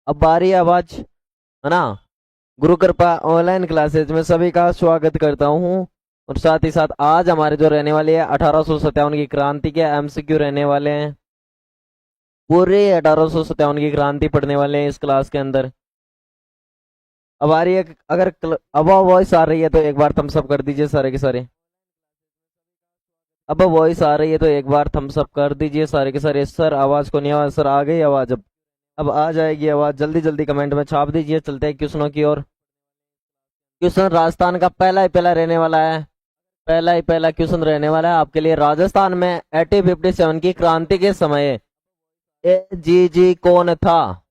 अब बारी है आवाज, है ना। गुरु कृपा ऑनलाइन क्लासेज में सभी का स्वागत करता हूँ। और साथ ही साथ आज हमारे जो रहने वाली है 1857 की क्रांति के एमसीक्यू रहने वाले हैं। पूरे 1857 की क्रांति पढ़ने वाले हैं इस क्लास के अंदर। अब आ रही है, अगर अब वॉइस आ रही है तो एक बार थम्स अप कर दीजिए सारे के सारे। अब वॉइस आ रही है तो एक बार थम्स अप कर दीजिए सारे के सारे। सर आवाज को नहीं, आवाज सर आ गई आवाज। अब आ जाएगी आवाज, जल्दी जल्दी कमेंट में छाप दीजिए। चलते हैं क्वेश्चनों की ओर। क्वेश्चन राजस्थान का पहला ही पहला रहने वाला है। पहला ही पहला क्वेश्चन रहने वाला है आपके लिए। राजस्थान में 1857 की क्रांति के समय एजीजी कौन था?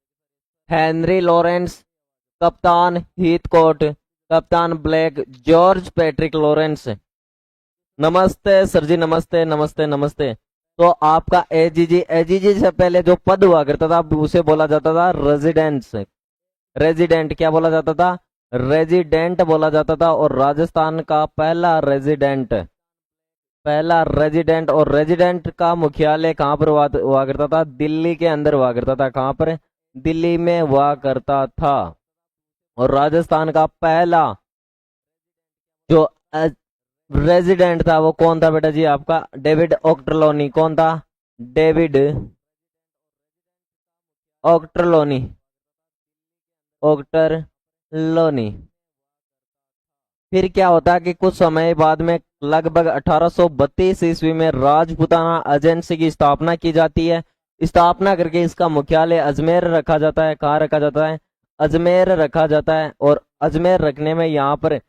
हेनरी लॉरेंस, कप्तान हीथकोट, कप्तान ब्लैक, जॉर्ज पैट्रिक लॉरेंस। नमस्ते सर जी, नमस्ते नमस्ते नमस्ते। तो आपका एजीजी, एजीजी से पहले जो पद हुआ करता था उसे बोला जाता था रेजिडेंस। रेजिडेंट क्या बोला जाता था? रेजिडेंट बोला जाता था। और राजस्थान का पहला रेजिडेंट, पहला रेजिडेंट, और रेजिडेंट का मुख्यालय कहाँ पर हुआ करता था? दिल्ली के अंदर हुआ करता था। कहाँ पर? दिल्ली में हुआ करता था। और राजस्थान का पहला जो रेजिडेंट था वो कौन था बेटा जी? आपका डेविड ऑक्टरलोनी। कौन था? David Ochterlony, Ochterlony. फिर क्या होता कि कुछ समय बाद में लगभग 1832 ईस्वी में राजपुताना एजेंसी की स्थापना की जाती है। स्थापना करके इसका मुख्यालय अजमेर रखा जाता है। कहाँ रखा जाता है? अजमेर रखा जाता है। और अजमेर रखने में यहाँ पर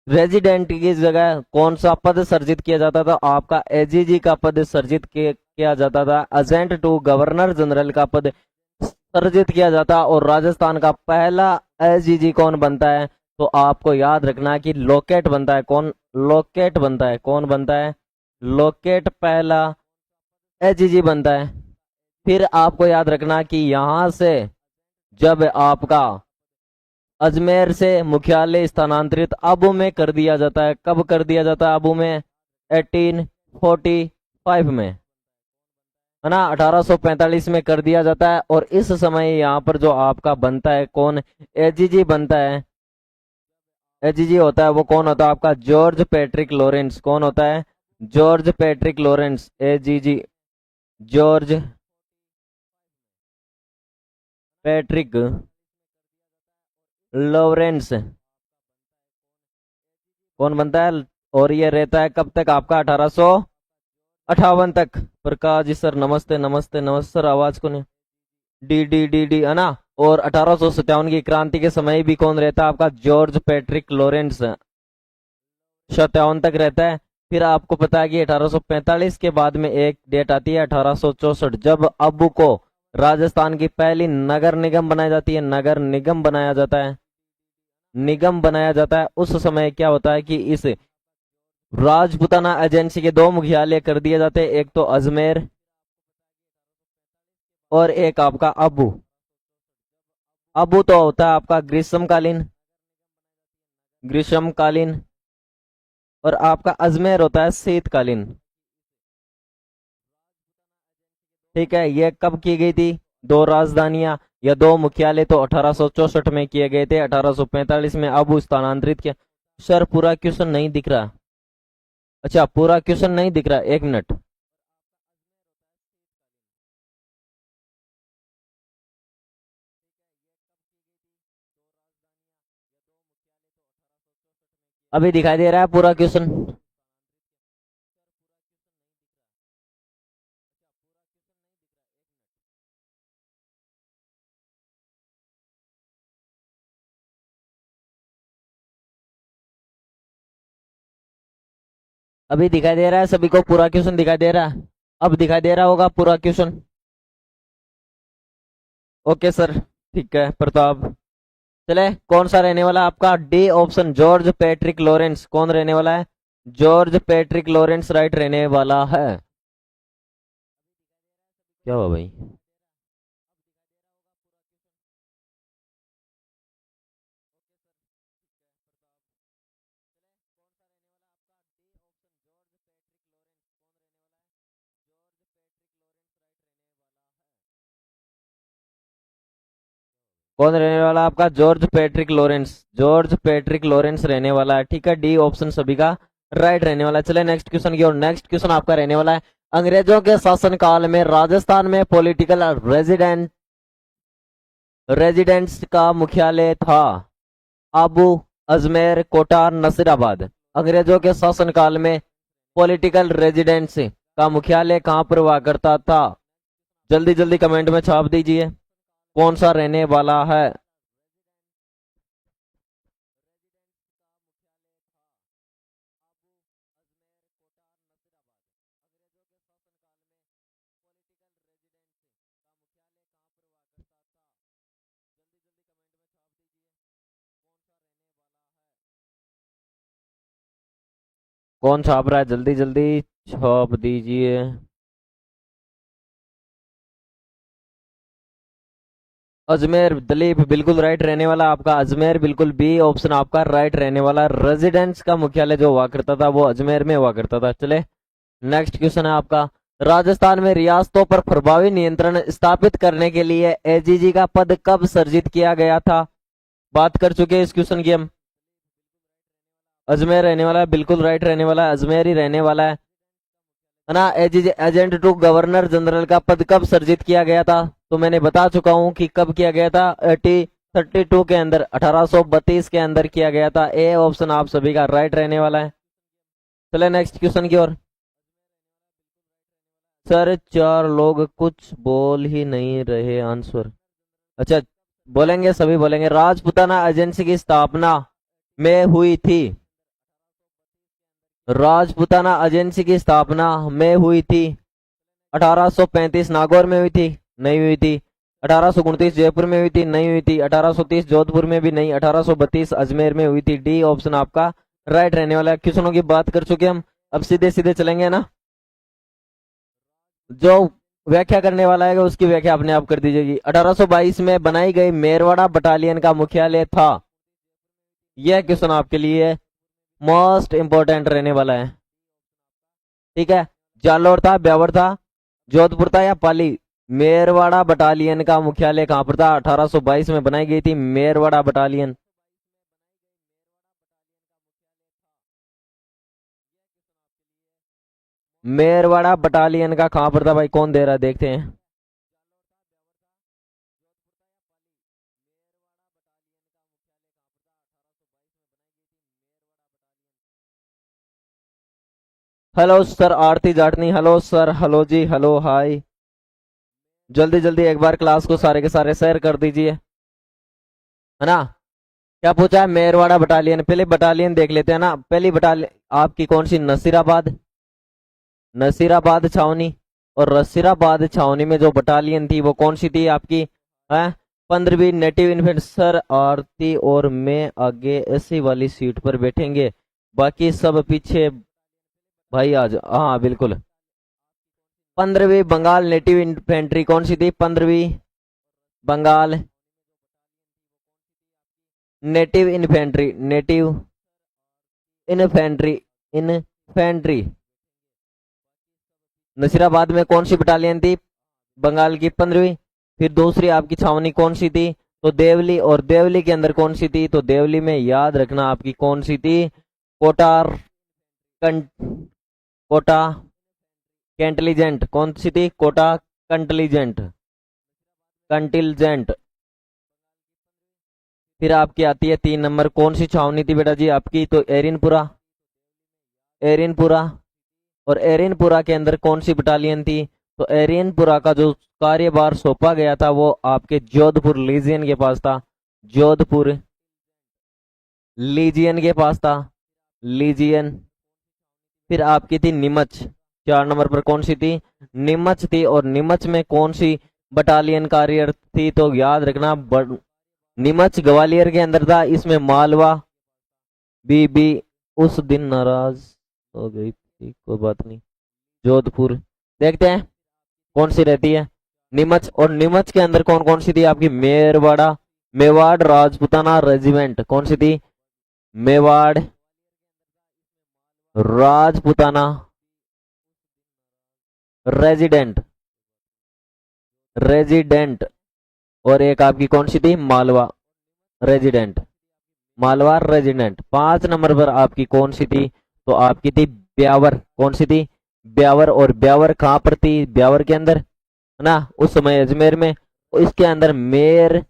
रेजिडेंट की जगह कौन सा पद सर्जित किया जाता था? आपका एजीजी का पद सर्जित किया जाता था। एजेंट टू गवर्नर जनरल का पद सर्जित किया जाता। और राजस्थान का पहला एजीजी कौन बनता है? तो आपको याद रखना कि लोकेट बनता है। कौन? लोकेट बनता है। कौन बनता है? लोकेट पहला एजीजी बनता है। फिर आपको याद रखना कि यहां से जब आपका अजमेर से मुख्यालय स्थानांतरित अबू में कर दिया जाता है। कब कर दिया जाता है अबू में? 1845 में, है ना। 1845 में कर दिया जाता है। और इस समय यहाँ पर जो आपका बनता है कौन? एजीजी बनता है। एजीजी होता है वो कौन होता है? आपका जॉर्ज पैट्रिक लॉरेंस। कौन होता है? George Patrick Lawrence, AGG. George Patrick Lawrence कौन बनता है? और ये रहता है कब तक आपका? 1858 तक। प्रकाश जी सर नमस्ते नमस्ते नमस्ते सर। आवाज को नहीं, डी है ना। और 1857 की क्रांति के समय भी कौन रहता है? आपका जॉर्ज पैट्रिक लॉरेंस 57 तक रहता है। फिर आपको पता है कि 1845 के बाद में एक डेट आती है 1864, जब अबू को राजस्थान की पहली नगर निगम बनाई जाती है। नगर निगम बनाया जाता है, निगम बनाया जाता है। उस समय क्या होता है कि इस राजपुताना एजेंसी के दो मुख्यालय कर दिए जाते हैं। एक तो अजमेर और एक आपका अबू। अबू तो होता है आपका ग्रीष्मकालीन, ग्रीष्मकालीन। और आपका अजमेर होता है शीतकालीन। ठीक है, ये कब की गई थी? दो राजधानियां या दो मुख्यालय तो 1864 में किए गए थे। 1845 में अबू स्थानांतरित किया। सर पूरा क्वेश्चन नहीं दिख रहा। अच्छा पूरा क्वेश्चन नहीं दिख रहा, एक मिनट। अभी दिखाई दे रहा है पूरा क्वेश्चन? अभी दिखाई दे रहा है सभी को? पूरा क्वेश्चन दिखाई दे रहा है? अब दिखाई दे रहा होगा पूरा क्वेश्चन। ओके सर, ठीक है प्रताप। चले, कौन सा रहने वाला आपका? D option, George Patrick Lawrence. कौन रहने वाला है? जॉर्ज पैट्रिक लॉरेंस राइट रहने वाला है। क्या हुआ भाई? कौन रहने वाला है आपका? George Patrick Lawrence. George Patrick Lawrence रहने वाला है। ठीक है, डी ऑप्शन सभी का राइट रहने वाला है। चले नेक्स्ट क्वेश्चन की ओर। नेक्स्ट क्वेश्चन आपका रहने वाला है, अंग्रेजों के शासनकाल में राजस्थान में पॉलिटिकल रेजिडेंट्स का मुख्यालय था आबू, अजमेर, कोटा, नसीराबाद। अंग्रेजों के शासनकाल में पॉलिटिकल रेजिडेंस का मुख्यालय कहां पर हुआ करता था? जल्दी जल्दी कमेंट में छाप दीजिए कौन सा रहने वाला है। कौन छाप रहा है? जल्दी जल्दी छाप दीजिए। अजमेर दलीप बिल्कुल राइट रहने वाला आपका। अजमेर बिल्कुल बी ऑप्शन आपका राइट रहने वाला। रेजिडेंस का मुख्यालय जो हुआ करता था वो अजमेर में हुआ करता था। चले नेक्स्ट क्वेश्चन है आपका, राजस्थान में रियासतों पर प्रभावी नियंत्रण स्थापित करने के लिए एजीजी का पद कब सृजित किया गया था? बात कर चुके हैं इस क्वेश्चन की हम। अजमेर रहने वाला है, बिल्कुल राइट रहने वाला है, अजमेर ही रहने वाला है ना। एजेंट टू गवर्नर जनरल का पद कब सृजित किया गया था? तो मैंने बता चुका हूं कि कब किया गया था। 1832 के अंदर, 1832 के अंदर किया गया था। ए ऑप्शन आप सभी का राइट रहने वाला है। चले नेक्स्ट क्वेश्चन की ओर। सर चार लोग कुछ बोल ही नहीं रहे आंसर। अच्छा, बोलेंगे, सभी बोलेंगे। राजपुताना एजेंसी की स्थापना में हुई थी। राजपुताना एजेंसी की स्थापना में हुई थी 1835 नागौर में हुई थी, नहीं हुई थी। 1829 जयपुर में हुई थी, नहीं हुई थी। 1830 जोधपुर में भी नहीं। 1832 अजमेर में हुई थी। डी ऑप्शन आपका राइट रहने वाला है। क्वेश्चनों की बात कर चुके हम, अब सीधे सीधे चलेंगे ना। जो व्याख्या करने वाला है उसकी व्याख्या अपने आप कर दीजिएगी। 1822 में बनाई गई मेरवाड़ा बटालियन का मुख्यालय था। यह क्वेश्चन आपके लिए मोस्ट इंपोर्टेंट रहने वाला है। ठीक है, जालोर था, ब्यावर था, जोधपुर था या पाली? मेरवाड़ा बटालियन का मुख्यालय कहां पर था? 1822 में बनाई गई थी मेरवाड़ा बटालियन। मेरवाड़ा बटालियन का कहां पर था भाई? कौन दे रहा है, देखते हैं। हेलो सर आरती जाटनी, हेलो सर, हेलो जी, हेलो हाय। जल्दी जल्दी एक बार क्लास को सारे के सारे शेयर कर दीजिए, है ना। क्या पूछा है? मेरवाड़ा बटालियन। पहले बटालियन देख लेते हैं ना। पहली बटालियन आपकी कौन सी? नसीराबाद। नसीराबाद छावनी। और नसीराबाद छावनी में जो बटालियन थी वो कौन सी थी आपकी? है 15वीं नेटिव इन्फेंट्री। सर आरती और मैं आगे ऐसी वाली सीट पर बैठेंगे, बाकी सब पीछे। भाई आज हाँ बिल्कुल। 15वीं बंगाल नेटिव इन्फेंट्री कौन सी थी? 15वीं Bengal native infantry. Native infantry, infantry. Nasirabad में कौन सी बटालियन थी? बंगाल की 15वीं। फिर दूसरी आपकी छावनी कौन सी थी? तो देवली। और देवली के अंदर कौन सी थी? तो देवली में याद रखना आपकी कौन सी थी? कोटार कं, कोटा कैंटलीजेंट। कौन सी थी? कोटा कंटलीजेंट, कंटिलजेंट। फिर आपकी आती है 3 नंबर। कौन सी छावनी थी बेटा जी आपकी? तो एरिनपुरा, एरिनपुरा। और एरिनपुरा के अंदर कौन सी बटालियन थी? तो एरिनपुरा का जो कार्यभार सौंपा गया था वो आपके जोधपुर लीजियन के पास था। जोधपुर लीजियन के पास था, लीजियन। फिर आपकी थी नीमच। 4 नंबर पर कौन सी थी? नीमच थी। और नीमच में कौन सी बटालियन कार्यरत थी? तो याद रखना नीमच ग्वालियर के अंदर था। इसमें मालवा बीबी उस दिन नाराज हो गई थी, कोई बात नहीं। जोधपुर देखते हैं कौन सी रहती है। नीमच। और नीमच के अंदर कौन कौन सी थी आपकी? मेरवाड़ा, मेवाड़ राजपुताना रेजिमेंट। कौन सी थी? Mewar Rajputana resident, resident. और एक आपकी कौन सी थी, Malwa resident, Malwa resident. 5 number पर आपकी कौन सी थी, तो आपकी थी ब्यावर। कौन सी थी, ब्यावर। और ब्यावर कहाँ पर थी, ब्यावर के अंदर है ना, उस समय अजमेर में। इसके अंदर मेर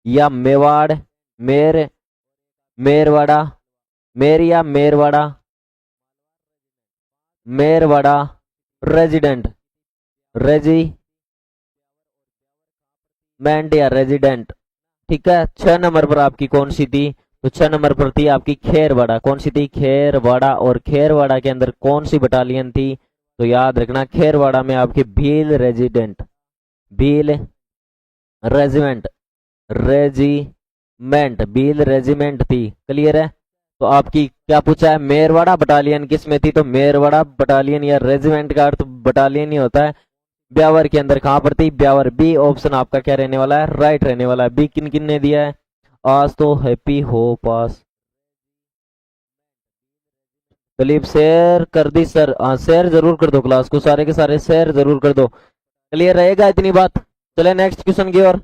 या मेवाड़, मेर, मेरवाड़ा, मेर या मेरवाड़ा, मेरवाड़ा रेजिडेंट, रेजिमेंट या रेजिडेंट। ठीक है। 6 नंबर पर आपकी कौन सी थी, तो 6 नंबर पर थी आपकी खेरवाड़ा। कौन सी थी, खेरवाड़ा। और खेरवाड़ा के अंदर कौन सी बटालियन थी, तो याद रखना खेरवाड़ा में आपकी Bhil resident, Bhil regiment, regiment, Bhil regiment थी। क्लियर है। तो आपकी क्या पूछा है, मेरवाड़ा बटालियन किस में थी, तो मेरवाड़ा बटालियन या रेजिमेंट का अर्थ बटालियन ही होता है। ब्यावर के अंदर कहां पर थी, ब्यावर। बी ऑप्शन आपका क्या रहने वाला है, राइट रहने वाला है। बी किन किन ने दिया है, आज तो हैप्पी हो पास। दलीप शेयर कर दी सर, हाँ शेयर जरूर कर दो, क्लास को सारे के सारे शेयर जरूर कर दो। क्लियर रहेगा इतनी बात। चले नेक्स्ट क्वेश्चन की ओर।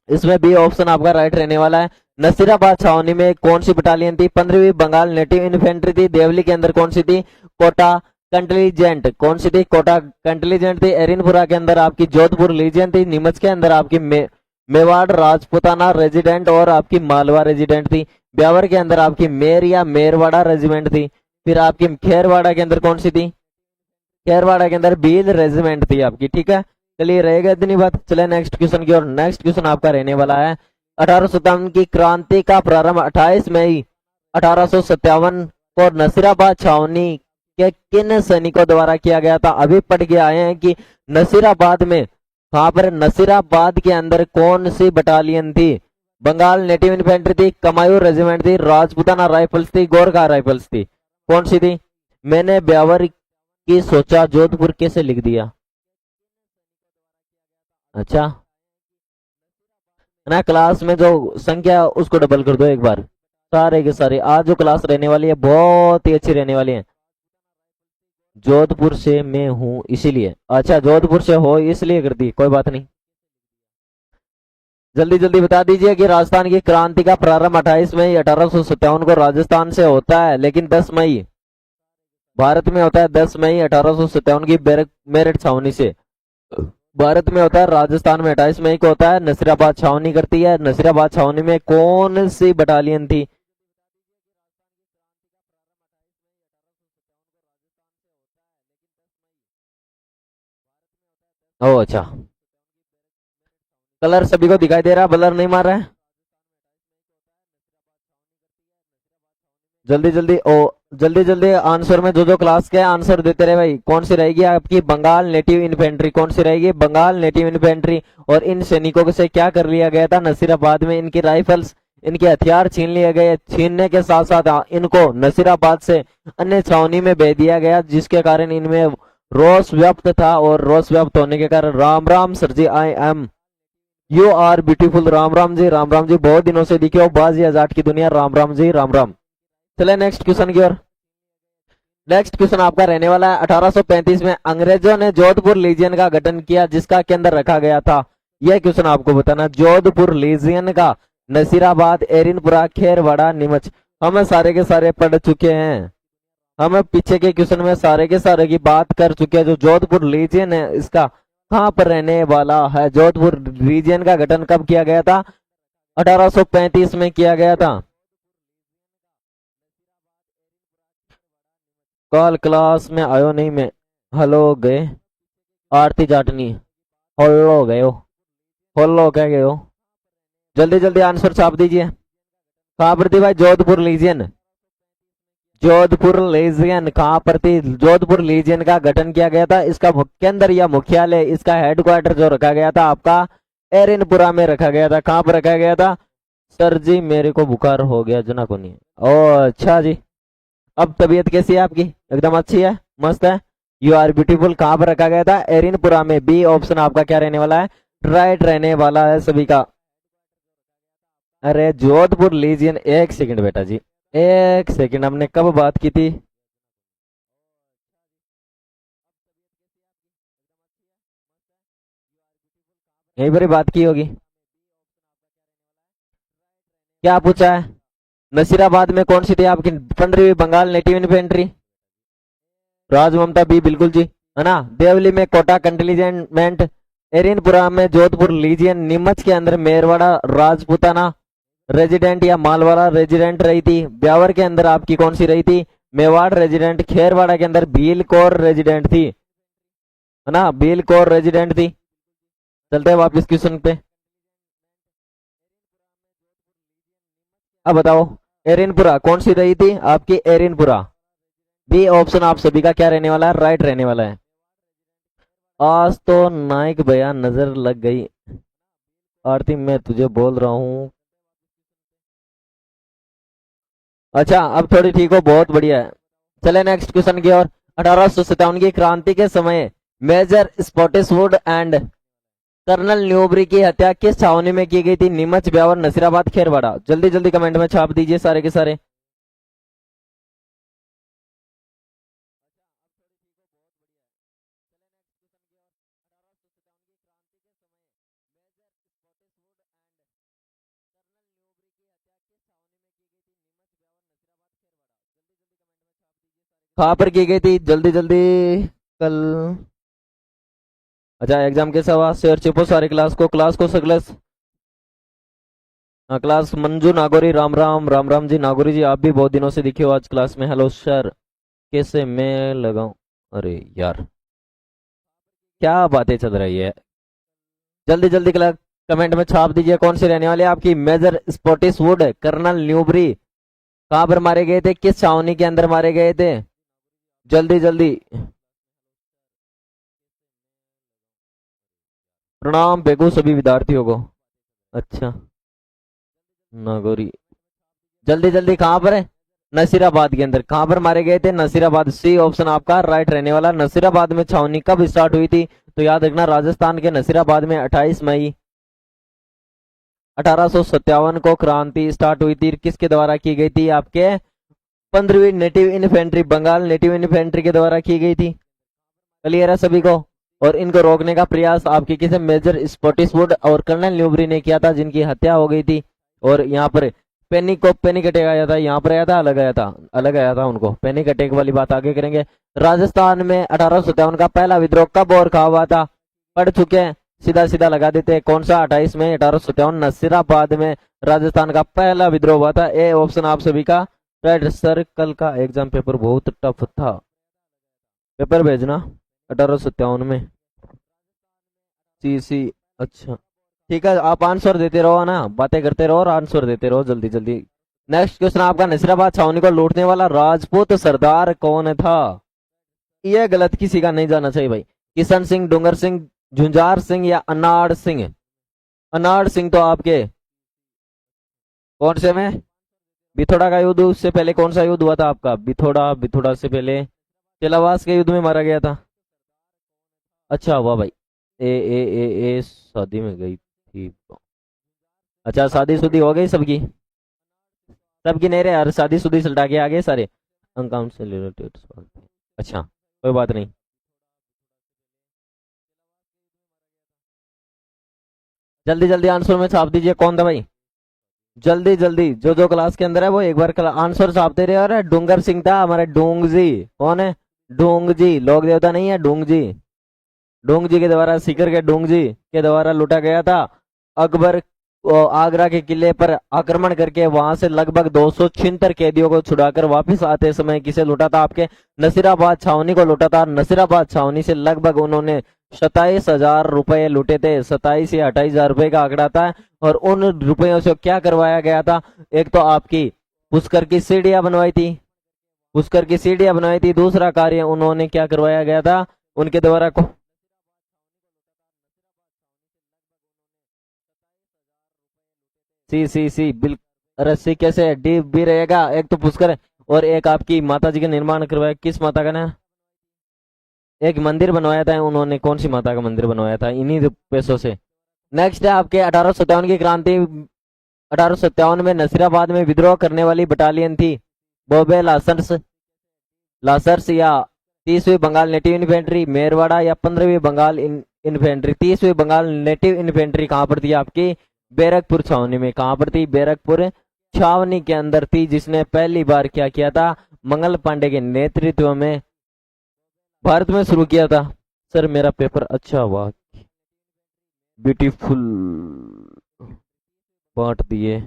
इसमें बी ऑप्शन आपका राइट रहने वाला है। नसीराबाद छावनी में कौन सी बटालियन थी, 15वीं बंगाल नेटिव इन्फेंट्री थी। देवली के अंदर कौन सी थी, कोटा कंटिलीजेंट। कौन सी थी, कोटा कंटिलीजेंट थी। एरिनपुरा के अंदर आपकी जोधपुर लीजियन थी। नीमच के अंदर आपकी मेवाड़ राजपुताना रेजिडेंट और आपकी मालवा रेजिडेंट थी। ब्यावर के अंदर आपकी मेर या मेरवाड़ा रेजिमेंट थी। फिर आपकी खेरवाड़ा के अंदर कौन सी थी, खेरवाड़ा के अंदर भील रेजिमेंट थी आपकी। ठीक है। चलिए रहेगा इतनी बात। चले नेक्स्ट क्वेश्चन की ओर। नेक्स्ट क्वेश्चन आपका रहने वाला है 1857 की क्रांति का प्रारंभ 28 मई 1857 को नसीराबाद छावनी के किन सैनिकों द्वारा किया गया था। अभी पढ़ के आए हैं कि नसीराबाद में, कहां पर, नसीराबाद के अंदर कौन सी बटालियन थी, बंगाल नेटिव इन्फेंट्री थी, कमायूर रेजिमेंट थी, राजपूताना राइफल्स थी, गोरखा राइफल्स थी। कौन सी थी। मैंने ब्यावर की सोचा जोधपुर कैसे लिख दिया, अच्छा ना, क्लास में जो संख्या है, उसको डबल कर दो एक बार। सारे के सारे आज जो क्लास रहने वाली है बहुत ही अच्छी रहने वाली है। जोधपुर से मैं हूं इसीलिए, अच्छा जोधपुर से हो इसलिए कर दी, कोई बात नहीं। जल्दी जल्दी बता दीजिए कि राजस्थान की क्रांति का प्रारंभ 28 मई 1857 को राजस्थान से होता है, लेकिन 10 मई भारत में होता है। 10 मई 1857 की मेरठ छावनी से भारत में होता है। राजस्थान में 28 मई को होता है। नसीराबाद छावनी करती है। नसीराबाद छावनी में कौन सी बटालियन थी, ओ अच्छा, कलर सभी को दिखाई दे रहा है, ब्लर नहीं मार रहा है। जल्दी जल्दी ओ, जल्दी जल्दी आंसर में जो जो क्लास के आंसर देते रहे भाई। कौन सी रहेगी आपकी, बंगाल नेटिव इन्फेंट्री। कौन सी रहेगी, बंगाल नेटिव इन्फेंट्री। और इन सैनिकों से क्या कर लिया गया था, नसीराबाद में इनकी राइफल्स, इनके हथियार छीन लिए गए। छीनने के साथ साथ इनको नसीराबाद से अन्य छावनी में भेज दिया गया, जिसके कारण इनमें रोष व्याप्त था। और रोष व्याप्त होने के कारण राम राम सर जी, I am, you are beautiful, Ram Ram ji, Ram Ram ji, बहुत दिनों से दिखे हो बाजी आजाद की दुनिया, राम राम जी, राम राम। चले नेक्स्ट क्वेश्चन की ओर। नेक्स्ट क्वेश्चन आपका रहने वाला है 1835 में अंग्रेजों ने जोधपुर लीजियन का गठन किया, जिसका केंद्र रखा गया था। यह क्वेश्चन आपको बताना। जोधपुर लीजियन का नसीराबाद, एरिनपुरा, खेरवाड़ा, नीमच। हम सारे के सारे पढ़ चुके हैं, हम पीछे के क्वेश्चन में सारे के सारे की बात कर चुके हैं। जो जोधपुर लीजियन है इसका कहां पर रहने वाला है, जोधपुर रीजियन का गठन कब किया गया था, 1835 में किया गया था। कल क्लास में आयो नहीं मैं, हेलो गए, आरती जाटनी, हेलो गए हो, हेलो कह गए हो। जल्दी जल्दी आंसर छाप दीजिए। कहां पर थी भाई, जोधपुर लीजियन, जोधपुर लीजियन कहां पर थी, जोधपुर लीजियन का गठन किया गया था। इसका केंद्र या मुख्यालय, इसका हेडक्वार्टर जो रखा गया था आपका एरिनपुरा में रखा गया था। कहां पर रखा गया था, सर जी मेरे को बुखार हो गया जना को नहीं। ओ अच्छा जी, अब तबीयत कैसी है आपकी, एकदम अच्छी है, मस्त है, यू आर ब्यूटीफुल। कहां पर रखा गया था, एरिनपुरा में। बी ऑप्शन आपका क्या रहने वाला है, राइट रहने वाला है सभी का। अरे जोधपुर लीजियन, एक सेकंड बेटा जी, एक सेकंड, हमने कब बात की थी, यहीं पर ही बात की होगी। क्या पूछा है? नसीराबाद में कौन सी थी आपकी 15वीं बंगाल नेटिव इन्फेंट्री? राज ममता बी, बिल्कुल जी, है ना। देवली में कोटा कंटिलीजेंट, एरिनपुरा में जोधपुर लीजियन, नीमच के अंदर मेरवाड़ा राजपूताना रेजिडेंट या मालवाड़ा रेजिडेंट रही थी। ब्यावर के अंदर आपकी कौन सी रही थी? मेवाड़ रेजिडेंट। खेरवाड़ा के अंदर भील कौर रेजिडेंट थी, है ना, भील कौर रेजिडेंट थी। चलते हैं वापस क्वेश्चन पे। अब बताओ एरिनपुरा कौन सी रही थी आपकी? एरिनपुरा। बी ऑप्शन आप सभी का क्या रहने वाला है? राइट रहने वाला है। आज तो नाइक भैया नजर लग गई। आरती मैं तुझे बोल रहा हूँ। अच्छा अब थोड़ी ठीक हो, बहुत बढ़िया है। चले नेक्स्ट क्वेश्चन की ओर। 1857 की क्रांति के समय major Spottiswood and colonel Newbury की हत्या किस छावनी में की गई थी? नीमच, ब्यावर, नसीराबाद, खेरवाड़ा। जल्दी जल्दी कमेंट में छाप दीजिए सारे के सारे। कहाँ पर की गई थी? जल्दी जल्दी। कल। अच्छा एग्जाम कैसा हुआ? शेयर चिपो सारे क्लास को सगलस। हाँ क्लास मंजू नागौरी, राम राम, राम राम जी नागौरी जी, आप भी बहुत दिनों से दिखे हो आज क्लास में। हेलो सर, कैसे मैं लगाऊं? अरे यार क्या बातें चल रही है। जल्दी जल्दी कमेंट में छाप दीजिए कौन सी रहने वाली है आपकी? मेजर स्पॉटिसवुड, कर्नल न्यूबरी कहाँ पर मारे गए थे? किस छावनी के अंदर मारे गए थे? जल्दी जल्दी। प्रणाम बेगू सभी विद्यार्थियों को। अच्छा नागौरी। जल्दी जल्दी कहाँ पर है? नसीराबाद के अंदर। कहाँ पर मारे गए थे? नसीराबाद। सी ऑप्शन आपका राइट रहने वाला। नसीराबाद में छावनी कब स्टार्ट हुई थी? तो याद रखना राजस्थान के नसीराबाद में 28 मई 1857 को क्रांति स्टार्ट हुई थी। किसके द्वारा की गई थी? आपके 15वीं native infantry, Bengal native infantry के द्वारा की गई थी। क्लियर है सभी को? और इनको रोकने का प्रयास आपके किसे? मेजर स्पॉटिसवुड और कर्नल न्यूबरी ने किया था, जिनकी हत्या हो गई थी। और यहाँ पर पैनिक अटैक आया था। यहाँ पर आया था, अलग आया था? अलग आया था उनको। पैनिक अटैक वाली बात आगे करेंगे। राजस्थान में 1857 का पहला विद्रोह कब और कहा हुआ था? पढ़ चुके हैं, सीधा सीधा लगा देते हैं। कौन सा? 28 मई 1857 नसीराबाद में राजस्थान का पहला विद्रोह हुआ था। ए ऑप्शन आप सभी का राइट। सर कल का एग्जाम पेपर बहुत टफ था, पेपर भेजना 1857 में। सी अच्छा ठीक है, आप आंसर देते रहो ना, बातें करते रहो और आंसर देते रहो जल्दी जल्दी। नेक्स्ट क्वेश्चन आपका, नसीराबाद छावनी को लूटने वाला राजपूत सरदार कौन था? यह गलत किसी का नहीं जाना चाहिए भाई। किशन सिंह, डूंगर सिंह, झुंझार सिंह या अनाड़ सिंह? अनाड़ सिंह तो आपके कौन से में? बिथोड़ा का युद्ध, उससे पहले कौन सा युद्ध हुआ था आपका? बिथोड़ा से पहले चिलावास के युद्ध में मारा गया था। अच्छा हुआ भाई। ए शादी में गई थी। अच्छा शादी शुदी हो गई सबकी? सबकी नहीं रहे यार, शादी शुदी सल्टा के आ गए सारे अकाउंट से रिलेटेड सवाल। अच्छा कोई बात नहीं। जल्दी जल्दी आंसर में छाप दीजिए कौन था भाई? जल्दी जल्दी जो क्लास के अंदर है वो एक बार आंसर छापते रहे। और डूंगर सिंह था हमारे। डूंग जी कौन है? डूंग जी लोक देवता नहीं है, डूंग जी। डूंग जी के द्वारा, सीकर के डूंग जी के द्वारा लूटा गया था। अकबर आगरा के किले पर आक्रमण करके वहां से लगभग 276 कैदियों को छुड़ाकर वापस आते समय किसे लूटा था? आपके नसीराबाद छावनी को लूटा था। नसीराबाद छावनी से लगभग उन्होंने 27,000 रुपए लूटे थे। 27 या 28,000 रुपए का आंकड़ा था। और उन रुपयों से क्या करवाया गया था? एक तो आपकी पुष्कर की सीढ़ियां बनवाई थी, पुष्कर की सीढ़ियां बनवाई थी। दूसरा कार्य उन्होंने क्या करवाया गया था उनके द्वारा को? सी बिल्कुल। रस्सी कैसे? डी भी रहेगा। एक तो पुष्कर और एक आपकी माता जी का निर्माण करवाया। किस माता का ना? एक मंदिर बनवाया था उन्होंने। कौन सी माता का मंदिर बनवाया था इन्हीं पैसों से? नेक्स्ट है आपके 1857 की क्रांति। 1857 में नसीराबाद में विद्रोह करने वाली बटालियन थी बॉम्बे लासर्स, या 30वीं बंगाल नेटिव इन्फेंट्री, मेरवाड़ा या 15वीं बंगाल इन्फेंट्री। 30वीं बंगाल नेटिव इन्फेंट्री कहां पर थी आपकी? बैरकपुर छावनी में। कहां पर थी? बैरकपुर छावनी के अंदर थी, जिसने पहली बार क्या किया था, मंगल पांडे के नेतृत्व में भारत में शुरू किया था। सर मेरा पेपर अच्छा हुआ, ब्यूटीफुल बांट दिए।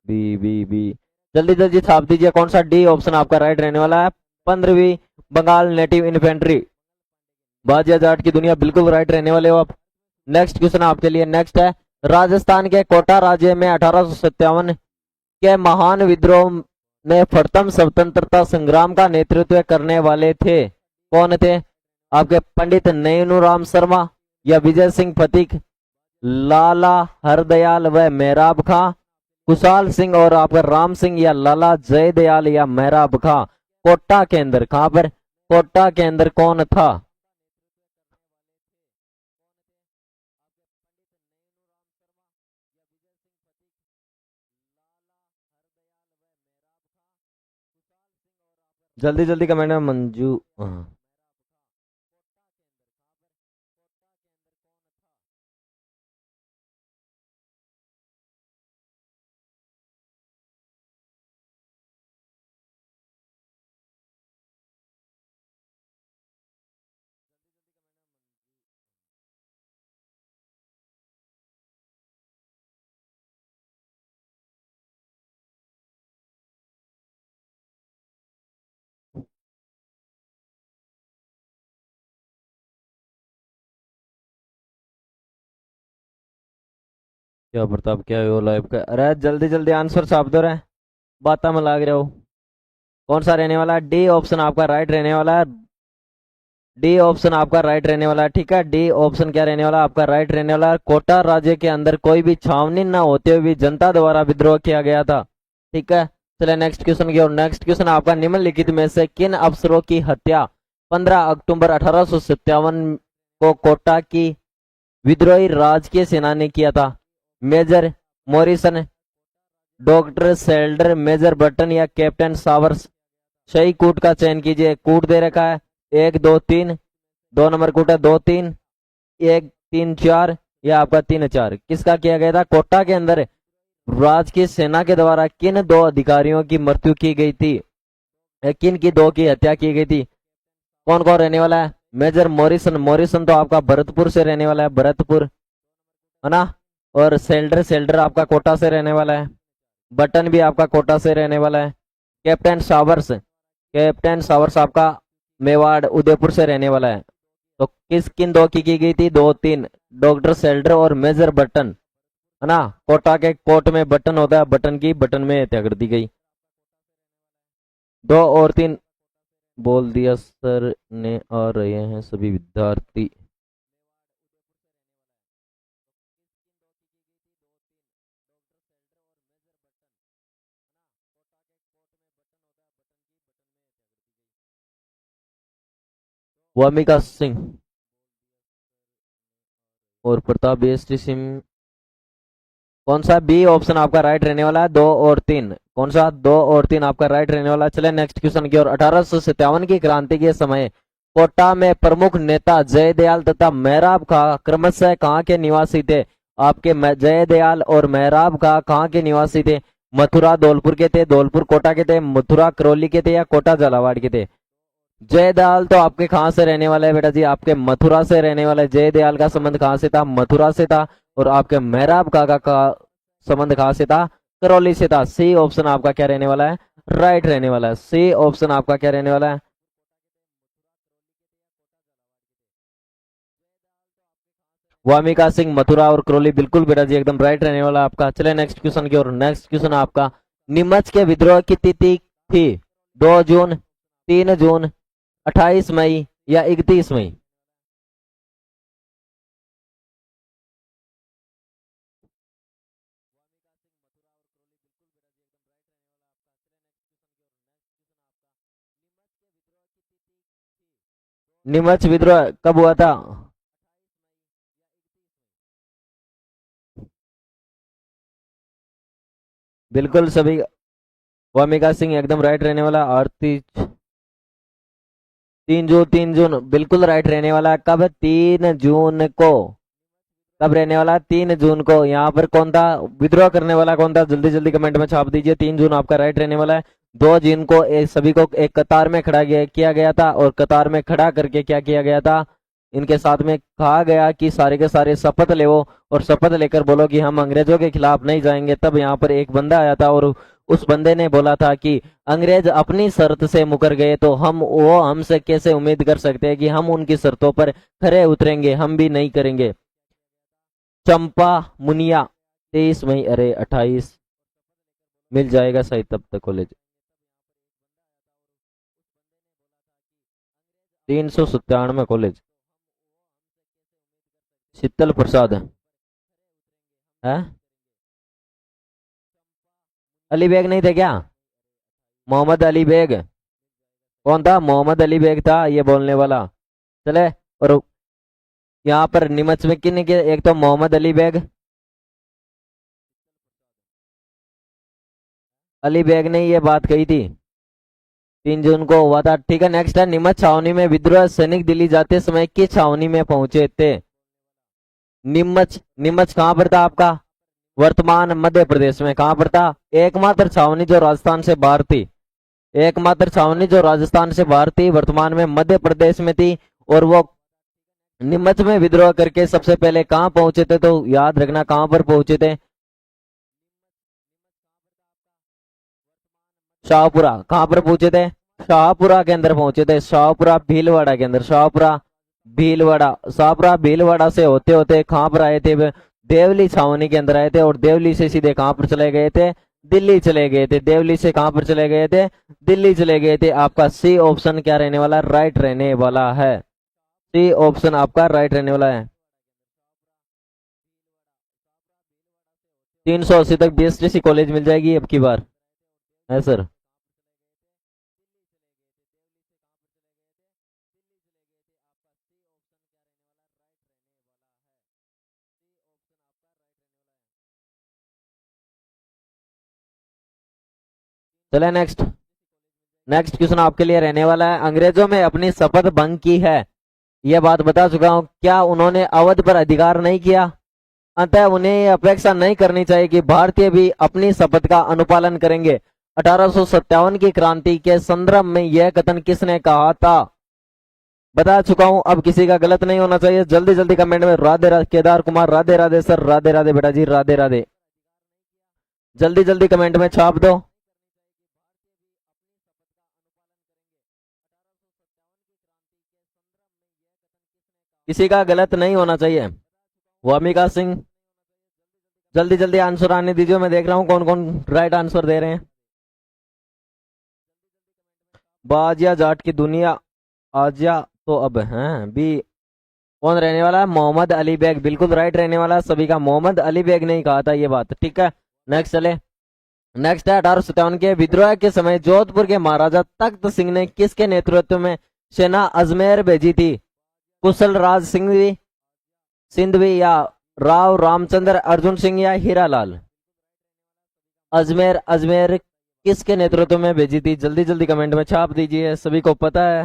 बी बी बी जल्दी जल्दी छाप दीजिए। कौन सा डी ऑप्शन आपका राइट रहने वाला है? 15वीं बंगाल नेटिव इन्फेंट्री, बाजिया जाट की दुनिया, बिल्कुल राइट रहने वाले हो आप। नेक्स्ट क्वेश्चन आपके लिए नेक्स्ट है, राजस्थान के कोटा राज्य में 1857 के महान विद्रोह में प्रथम स्वतंत्रता संग्राम का नेतृत्व करने वाले थे, कौन थे? आपके पंडित नैनूराम शर्मा या विजय सिंह फतीक, लाला हरदयाल व मेहराब खां, कुशाल सिंह और आपका राम सिंह, या लाला जयदयाल या मेहराब खां? कोटा के अंदर, कहां पर? कोटा के अंदर कौन था? जल्दी जल्दी कमेंट में मंजू। हाँ। क्या प्रताप, क्या हो लाइव का? अरे जल्दी जल्दी आंसर छाप दो रे, बात में लाग रहे हो। कौन सा रहने वाला है? डी ऑप्शन आपका राइट रहने वाला है। डी ऑप्शन आपका राइट रहने वाला है, ठीक है। डी ऑप्शन क्या रहने वाला है? आपका राइट रहने वाला है। कोटा राज्य के अंदर कोई भी छावनी न होते हुए भी जनता द्वारा विद्रोह किया गया था, ठीक है। चले नेक्स्ट क्वेश्चन की ओर। नेक्स्ट क्वेश्चन आपका, निम्नलिखित में से किन अफसरों की हत्या 15 अक्टूबर 1857 को कोटा की विद्रोही राजकीय सेना ने किया था? Major Morrison, doctor Selder, major Burton या कैप्टन सावर्स? सही कूट का चयन कीजिए। कूट दे रखा है 1 2 3, 2 नंबर कूट है 2 3, 1 3 4 या आपका 3 4। किसका किया गया था? कोटा के अंदर राजकीय सेना के द्वारा किन दो अधिकारियों की मृत्यु की गई थी? किन की दो की हत्या की गई थी? कौन कौन रहने वाला है? मेजर मॉरिसन, मॉरिसन तो आपका भरतपुर से रहने वाला है, भरतपुर, है ना। और सेल्डर, सेल्डर आपका कोटा से रहने वाला है। बटन भी आपका कोटा से रहने वाला है। कैप्टन सावर्स, कैप्टन सावर्स आपका मेवाड़ उदयपुर से रहने वाला है। तो किस किन दो की गई थी? 2 3, डॉक्टर सेल्डर और मेजर बटन, है ना। कोटा के कोट में बटन होता है, बटन की बटन में हत्या कर दी गई। 2 और 3 बोल दिया सर ने, आ रहे हैं सभी विद्यार्थी। वामिका सिंह और प्रताप बेस्टी सिंह। कौन सा? बी ऑप्शन आपका राइट रहने वाला है। 2 और 3, कौन सा? 2 और 3 आपका राइट रहने वाला है। चले नेक्स्ट क्वेश्चन की ओर। 1857 की क्रांति के समय कोटा में प्रमुख नेता जयदयाल तथा मेहराब खां क्रमशः कहाँ के निवासी थे? आपके जयदयाल और मेहराब खां कहाँ के निवासी थे? मथुरा धौलपुर के थे, धौलपुर कोटा के थे, मथुरा करौली के थे, या कोटा झालावाड़ के थे? जयदयाल तो आपके कहां से रहने वाला है बेटा जी? आपके मथुरा से रहने वाला है। जयदयाल का संबंध कहां से था? मथुरा से था। और आपके मेहराब काका का संबंध कहां से था? करौली से था। सी ऑप्शन आपका क्या रहने वाला है? राइट रहने वाला है। सी ऑप्शन आपका क्या रहने वाला है? वामिका सिंह, मथुरा और करौली, बिल्कुल बेटा जी एकदम राइट रहने वाला आपका। चले नेक्स्ट क्वेश्चन की ओर। नेक्स्ट क्वेश्चन आपका, नीमच के विद्रोह की तिथि थी 2 जून, 3 जून, 28 मई या 31 मई? नीमच विद्रोह कब हुआ था? बिल्कुल सभी। वामिका सिंह एकदम राइट रहने वाला। आरती 3 जून, 3 जून बिल्कुल राइट रहने वाला। कब? 3 जून को। कब रहने वाला है? 3 जून को। यहाँ पर कौन था विद्रोह करने वाला, कौन था? जल्दी जल्दी कमेंट में छाप दीजिए। 3 जून आपका राइट रहने वाला है। 2 जून को सभी को एक कतार में खड़ा किया गया था, और कतार में खड़ा करके क्या किया गया था? इनके साथ में कहा गया कि सारे के सारे शपथ ले, और शपथ लेकर बोलो कि हम अंग्रेजों के खिलाफ नहीं जाएंगे। तब यहाँ पर एक बंदा आया था, और उस बंदे ने बोला था कि अंग्रेज अपनी शर्त से मुकर गए, तो वो हमसे कैसे उम्मीद कर सकते हैं कि हम उनकी शर्तों पर खरे उतरेंगे? हम भी नहीं करेंगे। चंपा मुनिया 23 मई, अरे 28 मिल जाएगा शायद तब तक कॉलेज। 397 कॉलेज। शीतल प्रसाद है? अली बेग नहीं थे क्या? मोहम्मद अली बेग। कौन था? मोहम्मद अली बेग था ये बोलने वाला। चले। और यहाँ पर नीमच में किन के? एक तो मोहम्मद अली बेग, अली बेग ने ये बात कही थी। 3 जून को हुआ था। ठीक है, नेक्स्ट है नीमच छावनी में विद्रोह सैनिक दिल्ली जाते समय किस छावनी में पहुंचे थे? नीमच। नीमच कहाँ पर था आपका? वर्तमान मध्य प्रदेश में। कहाँ पर था? एकमात्र छावनी जो राजस्थान से बाहर थी, एकमात्र छावनी जो राजस्थान से बाहर थी, वर्तमान में मध्य प्रदेश में थी। और वो नीमच में विद्रोह करके सबसे पहले कहाँ पहुंचे थे? तो याद रखना कहाँ पर पहुंचे थे। शाहपुरा। कहाँ पर पहुंचे थे? शाहपुरा के अंदर पहुंचे थे। शाहपुरा भीलवाड़ा के अंदर। शाहपुरा भीलवाड़ा। शाहपुरा भीलवाड़ा से होते होते कहाँ पर आए थे? देवली छावनी के अंदर आए थे, और देवली से सीधे कहाँ पर चले गए थे? दिल्ली चले गए थे। देवली से कहाँ पर चले गए थे? दिल्ली चले गए थे। आपका सी ऑप्शन क्या रहने वाला? राइट रहने वाला है। सी ऑप्शन आपका राइट रहने वाला है। 380 तक बीएसटीसी कॉलेज मिल जाएगी अब की बार, है सर। चले नेक्स्ट। नेक्स्ट क्वेश्चन आपके लिए रहने वाला है, अंग्रेजों में अपनी शपथ भंग की है, यह बात बता चुका हूं। क्या उन्होंने अवध पर अधिकार नहीं किया? अतः उन्हें यह अपेक्षा नहीं करनी चाहिए कि भारतीय भी अपनी शपथ का अनुपालन करेंगे। 1857 की क्रांति के संदर्भ में यह कथन किसने कहा था? बता चुका हूं, अब किसी का गलत नहीं होना चाहिए। जल्दी जल्दी कमेंट में राधे राधे। केदार कुमार राधे राधे सर, राधे राधे बेटा जी, राधे राधे। जल्दी जल्दी कमेंट में छाप दो। किसी का गलत नहीं होना चाहिए। वामिका सिंह, जल्दी जल्दी आंसर आने दीजिए। मैं देख रहा हूँ कौन कौन राइट आंसर दे रहे हैं। बाजिया जाट की दुनिया आजिया तो अब हैं भी। कौन रहने वाला है? मोहम्मद अली बेग बिल्कुल राइट रहने वाला है सभी का। मोहम्मद अली बेग ने ही कहा था ये बात। ठीक है, नेक्स्ट चले। नेक्स्ट है 1857 के विद्रोह के समय जोधपुर के महाराजा तख्त सिंह ने किसके नेतृत्व में सेना अजमेर भेजी थी? कुशल राज सिंधवी, या राव रामचंद्र अर्जुन सिंह, या हीरालाल? अजमेर। अजमेर किसके नेतृत्व में भेजी थी? जल्दी जल्दी कमेंट में छाप दीजिए। सभी को पता है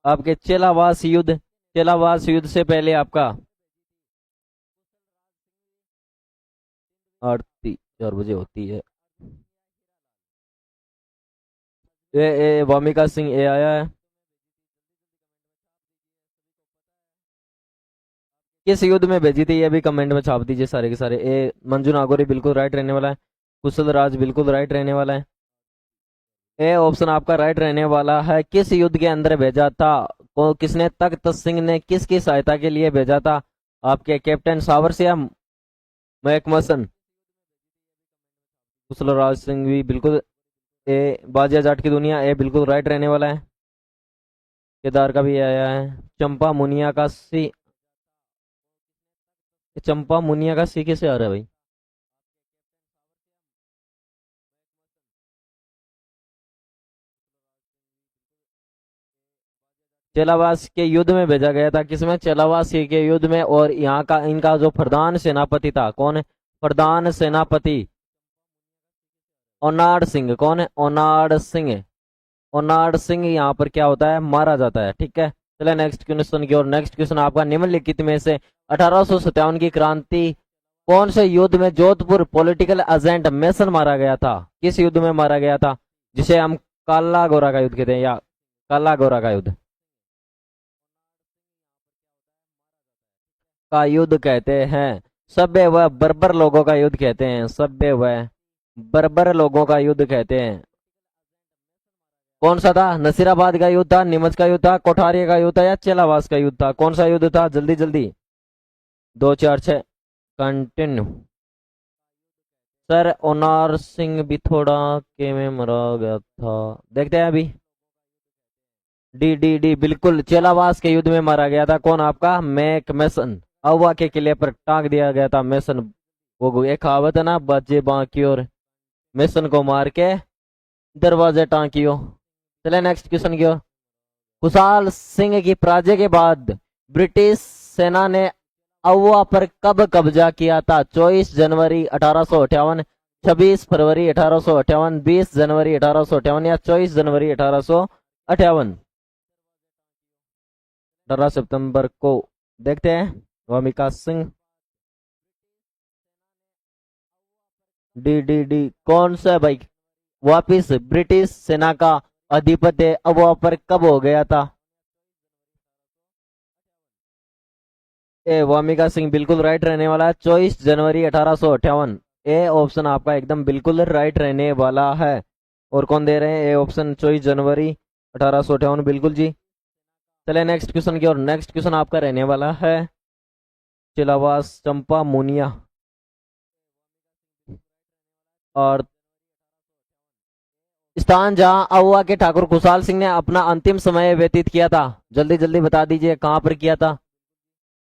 आपके चेलावास युद्ध। चेलावास युद्ध से पहले आपका आरती 4 बजे होती है। ए वामिका सिंह ए आया है। किस युद्ध में भेजी थी ये भी कमेंट में छाप दीजिए सारे के सारे। ए मंजू नागौरी बिल्कुल राइट रहने वाला है। कुशल राज बिल्कुल राइट रहने वाला है। ए ऑप्शन आपका राइट रहने वाला है। किस युद्ध के अंदर भेजा था? किसने? तख्त सिंह ने किसकी सहायता के लिए भेजा था? आपके कैप्टन सावर या मैकमसन? कुशल राज सिंह भी बिल्कुल। ए बाजिया जाट की दुनिया ए बिल्कुल राइट रहने वाला है। केदार का भी आया है। चंपा मुनिया का सी। चंपा मुनिया का सी कैसे आ रहा है भाई? चेलावास के युद्ध में भेजा गया था। किसमें? चेलावास के युद्ध में। और यहाँ का इनका जो प्रधान सेनापति था, कौन है प्रधान सेनापति? ओनाड सिंह। कौन है? ओनाड सिंह। ओनाड सिंह यहाँ पर क्या होता है? मारा जाता है। ठीक है, चले नेक्स्ट क्वेश्चन की ओर। नेक्स्ट क्वेश्चन आपका, निम्नलिखित में से 1857 की क्रांति कौन से युद्ध में जोधपुर पॉलिटिकल एजेंट मेसन मारा गया था? किस युद्ध में मारा गया था, जिसे हम काला गोरा का युद्ध कहते हैं, या काला गोरा का युद्ध का युद्ध कहते हैं? सभ्य व बर्बर लोगों का युद्ध कहते हैं, सभ्य व बर्बर लोगों का युद्ध कहते हैं। कौन सा था? नसीराबाद का युद्ध था, नीमच का युद्ध था, कोठारिया का युद्ध था, या चेलावास का युद्ध था? कौन सा युद्ध था? जल्दी जल्दी, 2 4 6 कंटिन्यू। सर ओनार सिंह भी थोड़ा के में मरा गया था, देखते हैं अभी। डी डी डी बिल्कुल, चेलावास के युद्ध में मारा गया था। कौन? आपका मैक मैसन। अवा के किले पर टांग दिया गया था मैसन। वो एक कहावत है ना, बच्चे बाकी और मैसन को मार के दरवाजे टांकियो। चले नेक्स्ट क्वेश्चन की ओर। खुशहाल सिंह की पराजय के बाद ब्रिटिश सेना ने अवा पर कब कब्जा किया था? 24 जनवरी 1858, 26 फरवरी 1858, 20 जनवरी 1858, या 24 जनवरी 1858? 18 सितंबर को। देखते हैं, Wamiqa Singh. D D D कौन सा भाई? वापिस ब्रिटिश सेना का अधिपत्य अवा पर कब हो गया था? ए वामिका सिंह बिल्कुल राइट रहने वाला है, 24 जनवरी 1858। ए ऑप्शन आपका एकदम बिल्कुल राइट रहने वाला है। और कौन दे रहे हैं ए ऑप्शन? 24 जनवरी 1858 बिल्कुल जी। चले नेक्स्ट क्वेश्चन की ओर। नेक्स्ट क्वेश्चन आपका रहने वाला है चिलावास चंपा मुनिया और स्थान जहां अहुआ के ठाकुर खुशहाल सिंह ने अपना अंतिम समय व्यतीत किया था। जल्दी जल्दी बता दीजिए कहां पर किया था।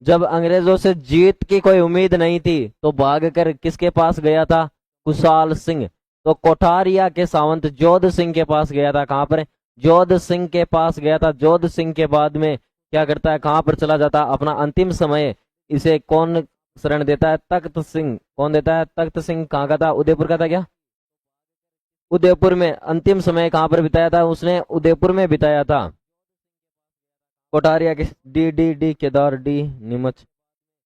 जब अंग्रेजों से जीत की कोई उम्मीद नहीं थी तो भागकर किसके पास गया था? खुशहाल सिंह। तो कोठारिया के सावंत जोध सिंह के पास गया था। कहां पर? जोध सिंह के पास गया था। जोध सिंह के बाद में क्या करता है, कहां पर चला जाता? अपना अंतिम समय इसे कौन शरण देता है? तख्त सिंह। कौन देता है? तख्त सिंह। कहां का था? उदयपुर का था क्या? उदयपुर में अंतिम समय कहां पर बिताया था उसने? उदयपुर में बिताया था। कोठारिया के D D D Kedar D Neemuch.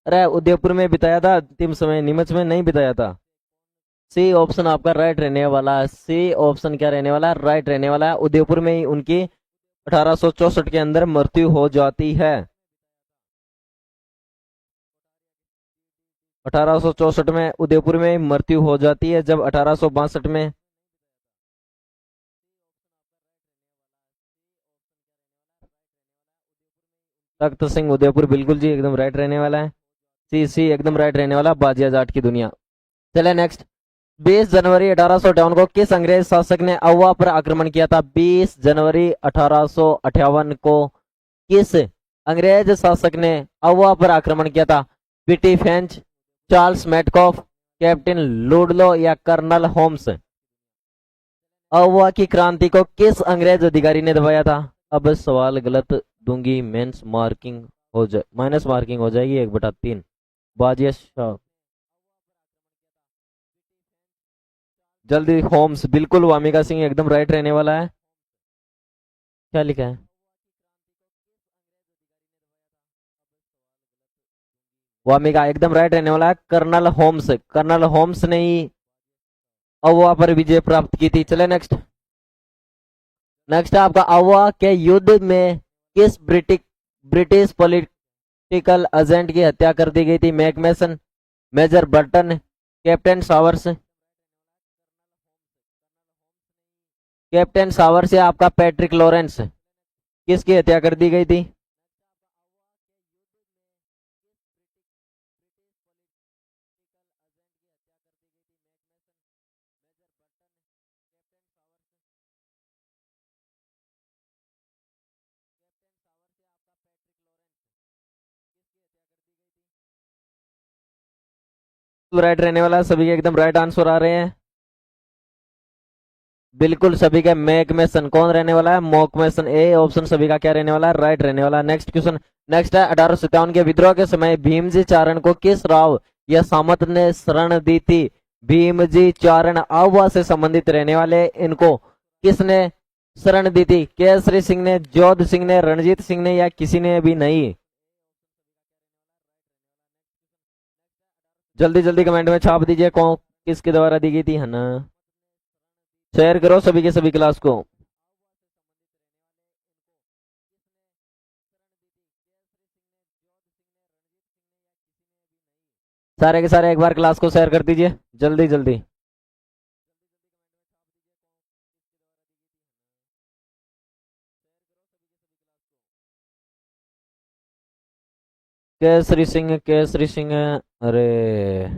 अरे उदयपुर में बिताया था अंतिम समय, नीमच में नहीं बिताया था। सी ऑप्शन आपका राइट रहने वाला है। सी ऑप्शन क्या रहने वाला है? राइट रहने वाला है। उदयपुर में ही उनकी 1864 के अंदर मृत्यु हो जाती है। 1864 में उदयपुर में मृत्यु हो जाती है, जब 1862 में तख्त सिंह उदयपुर बिल्कुल जी एकदम राइट रहने वाला है। सी सी एकदम राइट रहने वाला, बाजिया जाट की दुनिया। चले नेक्स्ट। 20 जनवरी 1858 को किस अंग्रेज शासक ने अहुआ पर आक्रमण किया था? 20 जनवरी 1858 को किस अंग्रेज शासक ने अहुआ पर आक्रमण किया था? PT French, Charles Metcalfe, captain Ludlow, या कर्नल होम्स? अहुआ की क्रांति को किस अंग्रेज अधिकारी ने दबाया था? अब सवाल गलत दूंगी, मेंस मार्किंग हो जाए, माइनस मार्किंग हो जाएगी 1/3। बाजिया शाह। जल्दी होम्स बिल्कुल, वामिका सिंह एकदम राइट रहने वाला है। क्या लिखा है? वामिका एकदम राइट रहने वाला है, कर्नल होम्स। कर्नल होम्स ने ही अहुआ पर विजय प्राप्त की थी। चले नेक्स्ट। नेक्स्ट है आपका, अहुआ के युद्ध में किस ब्रिटिश पॉलिटिकल एजेंट की हत्या कर दी गई थी? McMason, major Burton, captain Showers. Captain Showers या आपका पैट्रिक लॉरेंस, किसकी हत्या कर दी गई थी? राइट रहने वाला, सभी के एकदम राइट आंसर आ रहे हैं बिल्कुल सभी का। मैकमेसन कौन रहने वाला है? मॉकमेसन। ए ऑप्शन सभी का क्या रहने वाला है? राइट रहने वाला है। Next question. नेक्स्ट है, 1857 के विद्रोह के समय भीमजी चारण को किस राव या सामंत ने शरण दी थी? भीमजी चारण अहुआ से संबंधित रहने वाले, इनको किसने शरण दी थी? केसरी सिंह ने, जोध सिंह ने, रणजीत सिंह ने, या किसी ने भी नहीं? जल्दी जल्दी कमेंट में छाप दीजिए कौन किसके द्वारा दी गई थी, है ना? शेयर करो सभी के सभी क्लास को। सारे के सारे एक बार क्लास को शेयर कर दीजिए जल्दी जल्दी। केसरी सिंह, केसरी सिंह, अरे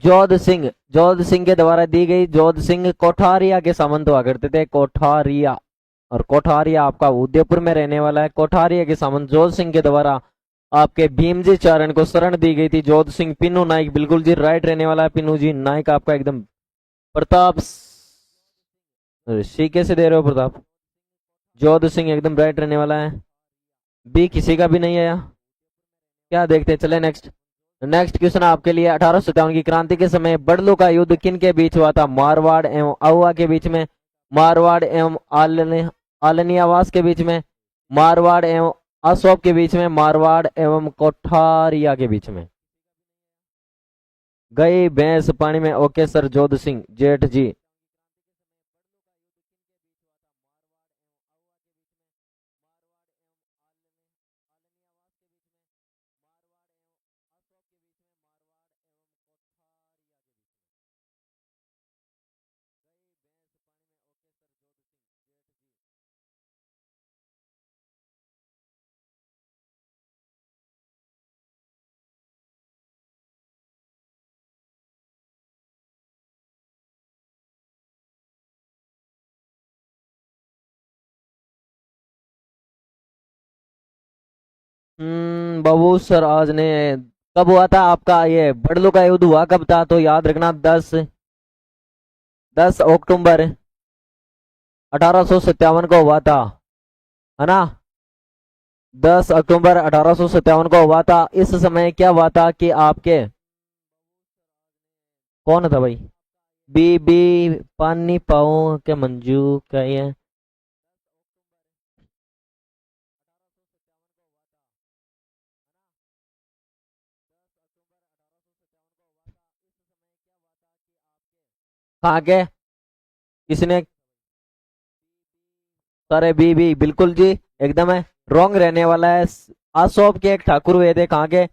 जोध सिंह, जोध सिंह के द्वारा दी गई। जोध सिंह कोठारिया के सामंत हुआ करते थे, कोठारिया। और कोठारिया आपका उदयपुर में रहने वाला है। कोठारिया के सामंत जोध सिंह के द्वारा आपके भीमजी चारण को शरण दी गई थी। जोध सिंह, पिन्नू नाइक, बिल्कुल जी राइट रहने वाला है पिन्नू जी नाइक आपका एकदम। प्रताप सी कैसे दे रहे हो प्रताप? जोध सिंह एकदम राइट रहने वाला है। बी किसी का भी नहीं आया, क्या देखते हैं, चले नेक्स्ट। नेक्स्ट क्वेश्चन आपके लिए 1857 की क्रांति के समय बड़लू का युद्ध किन के बीच हुआ था? मारवाड़ एवं आहुआ के बीच में, मारवाड़ एवं आलनियावास के बीच में, मारवाड़ एवं अशोक के बीच में, मारवाड़ एवं कोठारिया के बीच में। गई भैंस पानी में, ओके सर जोध सिंह जेठ जी। बाबू सर आज ने, कब हुआ था आपका ये बड़लू का युद्ध हुआ कब था? तो याद रखना 10 अक्टूबर 1857 को हुआ था, है ना? 10 अक्टूबर 1857 को हुआ था। इस समय क्या हुआ था कि आपके, कौन था भाई? बीबी पानी पाओ के मंजू का ये, कहाँ के, किसने? सारे बी बिल्कुल जी एकदम है रॉन्ग रहने वाला है। अशोक के एक ठाकुर हुए थे, कहाँ के?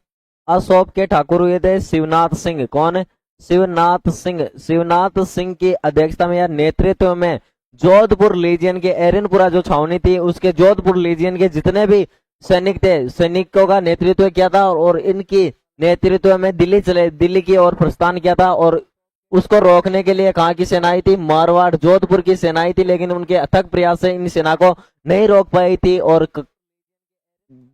अशोक के ठाकुर हुए थे शिवनाथ सिंह। कौन? शिवनाथ सिंह। शिवनाथ सिंह की अध्यक्षता में या नेतृत्व में जोधपुर लीजियन के, एरनपुरा जो छावनी थी उसके जोधपुर लीजियन के जितने भी सैनिक थे, सैनिकों का नेतृत्व किया था और इनकी नेतृत्व में दिल्ली की ओर प्रस्थान किया था। और उसको रोकने के लिए कहाँ की सेनाएं थी? मारवाड़ जोधपुर की सेनाएं थी, लेकिन उनके अथक प्रयास से इन सेना को नहीं रोक पाई थी और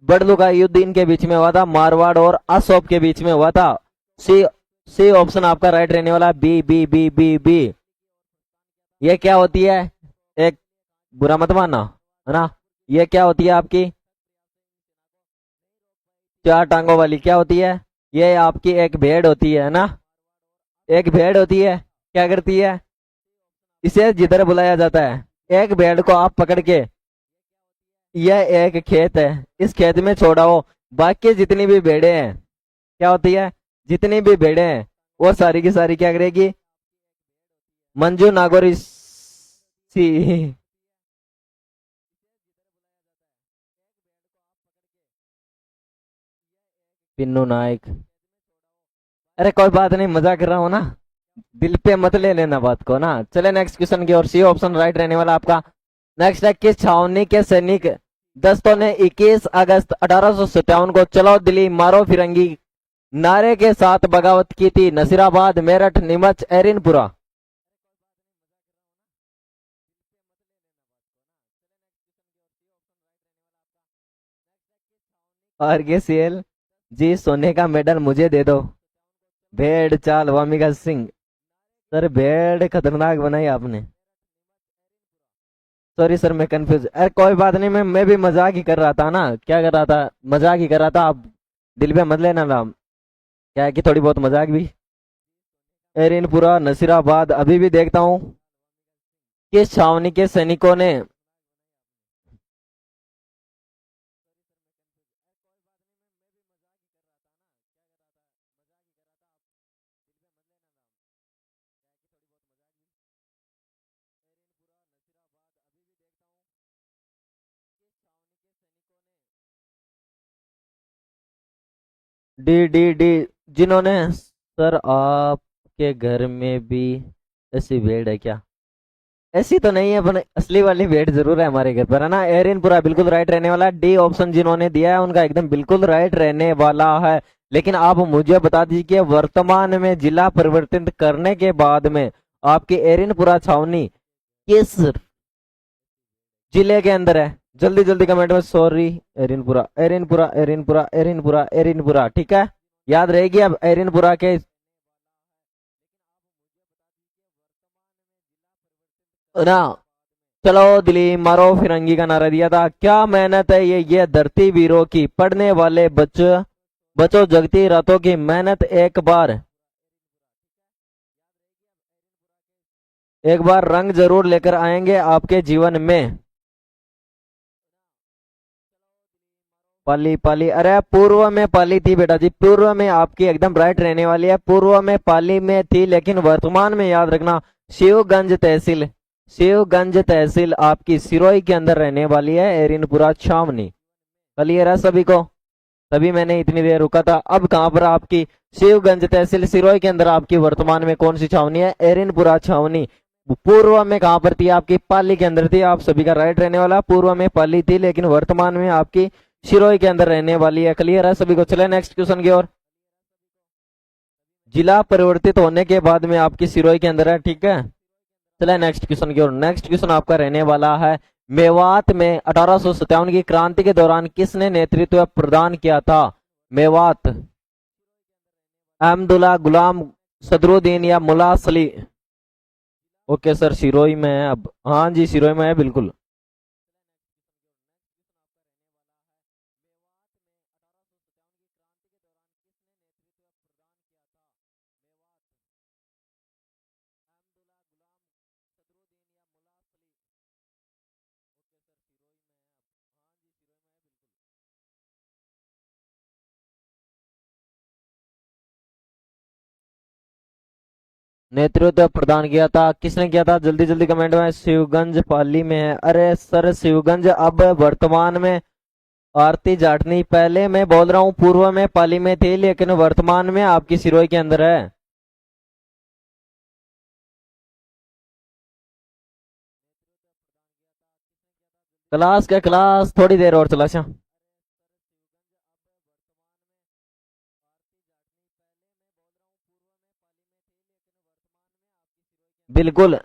बड़लू का युद्ध इनके बीच में हुआ था, मारवाड़ और अशोक के बीच में हुआ था। सी सी ऑप्शन आपका राइट रहने वाला। B B B B B. ये क्या होती है? एक, बुरा मत मानना, है ना? ये क्या होती है आपकी? चार टांगों वाली क्या होती है? ये आपकी एक भेड़ होती है ना? एक भेड़ होती है, क्या करती है? इसे जिधर बुलाया जाता है, एक भेड़ को आप पकड़ के, यह एक खेत है, इस खेत में छोड़ाओ, बाकी जितनी भी भेड़े हैं, क्या होती है? जितनी भी भेड़े हैं वो सारी की सारी क्या करेगी? मंजू नागौरी सी। पिन्नू नायक, अरे कोई बात नहीं, मजाक कर रहा हूं ना, दिल पे मत ले लेना बात को ना। चले नेक्स्ट क्वेश्चन की ओर। सी ऑप्शन राइट रहने वाला आपका। नेक्स्ट है, किस छावनी के सैनिक दस्तों ने 21 अगस्त 1857 को चलो दिल्ली मारो फिरंगी नारे के साथ बगावत की थी? नसीराबाद, मेरठ, नीमच, एरिनपुरा। आरकेसीएल जी, सोने का मेडल मुझे दे दो। भेड़ चाल वामिका सिंह। सर भेड़ खतरनाक बनाई आपने। सॉरी सर मैं कंफ्यूज, अरे कोई बात नहीं, मैं भी मजाक ही कर रहा था ना। क्या कर रहा था? मजाक ही कर रहा था, आप दिल पे मत लेना नाम, क्या है कि थोड़ी बहुत मजाक भी। एरिनपुरा, नसीराबाद, अभी भी देखता हूँ। किस छावनी के सैनिकों ने डी डी डी जिन्होंने सर आपके घर में भी ऐसी भेड़ है क्या? ऐसी तो नहीं है, पर असली वाली भेड़ जरूर है हमारे घर पर, है ना। एरिनपुरा बिल्कुल राइट रहने वाला। डी ऑप्शन जिन्होंने दिया है उनका एकदम बिल्कुल राइट रहने वाला है। लेकिन आप मुझे बता दीजिए कि वर्तमान में जिला परिवर्तित करने के बाद में आपकी एरिनपुरा छावनी किस जिले के अंदर है? जल्दी जल्दी कमेंट में। सॉरी, एरिनपुरा एरिनपुरा एरिनपुरा एरिनपुरा एरिनपुरा, ठीक है, याद रहेगी अब एरिनपुरा के ना। चलो दिल्ली मारो फिरंगी का नारा दिया था। क्या मेहनत है ये धरती वीरों की, पढ़ने वाले बच्चों बचो जगती रातों की मेहनत एक बार रंग जरूर लेकर आएंगे आपके जीवन में। पाली पाली, अरे पूर्व में पाली थी बेटा जी, पूर्व में आपकी एकदम राइट रहने वाली है। पूर्व में पाली में थी, लेकिन वर्तमान में याद रखना शिवगंज तहसील, शिवगंज तहसील आपकी सिरोही के अंदर रहने वाली है एरिनपुरा छावनी। क्लियर है सभी को? तभी मैंने इतनी देर रुका था। अब कहां पर आपकी शिवगंज तहसील सिरोही के अंदर आपकी वर्तमान में कौन सी छावनी है? एरिनपुरा छावनी। पूर्व में कहां पर थी? आपकी पाली के अंदर थी। आप सभी का राइट रहने वाला, पूर्व में पाली थी लेकिन वर्तमान में आपकी सिरोही के अंदर रहने वाली है। क्लियर है सभी को? चले नेक्स्ट क्वेश्चन की ओर। जिला परिवर्तित होने के बाद में आपकी सिरोही के अंदर है, ठीक है। चले नेक्स्ट क्वेश्चन की ओर। नेक्स्ट क्वेश्चन आपका रहने वाला है, मेवात में 1857 की क्रांति के दौरान किसने नेतृत्व प्रदान किया था? मेवात, अहमदुल्ला, गुलाम सदरुद्दीन या मुला सली? ओके सर, सिरोही में है अब। हाँ जी, सिरोही में है बिल्कुल। नेतृत्व प्रदान किया था, किसने किया था? जल्दी जल्दी कमेंट में। शिवगंज पाली में है। अरे सर, शिवगंज अब वर्तमान में आरती जाटनी, पहले मैं बोल रहा हूँ पूर्व में पाली में थी लेकिन वर्तमान में आपकी सिरोही के अंदर है। क्लास क्या क्लास, थोड़ी देर और चला सा। बिल्कुल,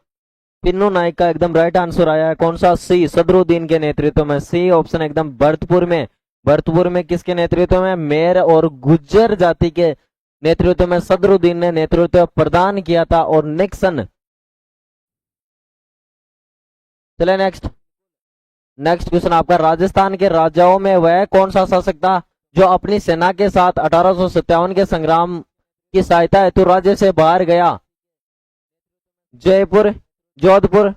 पिन्नू नाइक का एकदम राइट आंसर आया है। कौन सा? सी, सदरुद्दीन के नेतृत्व में। सी ऑप्शन एकदम। भरतपुर में, भरतपुर में किसके नेतृत्व में? मेर और गुज्जर जाति के नेतृत्व में सदरुद्दीन ने नेतृत्व प्रदान किया था। और निक्सन। चले नेक्स्ट। नेक्स्ट क्वेश्चन आपका, राजस्थान के राजाओं में वह कौन सा शासक था जो अपनी सेना के साथ 1857 के संग्राम की सहायता हेतु राज्य से बाहर गया? जयपुर, जोधपुर,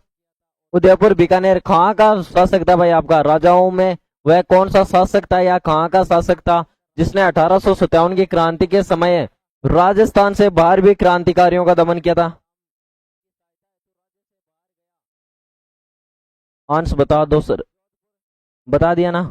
उदयपुर, बीकानेर। कहाँ का शासक था भाई आपका? राजाओं में वह कौन सा शासक था या कहाँ का शासक था जिसने 1857 की क्रांति के समय राजस्थान से बाहर भी क्रांतिकारियों का दमन किया था? आंस बता दो सर। बता दिया ना?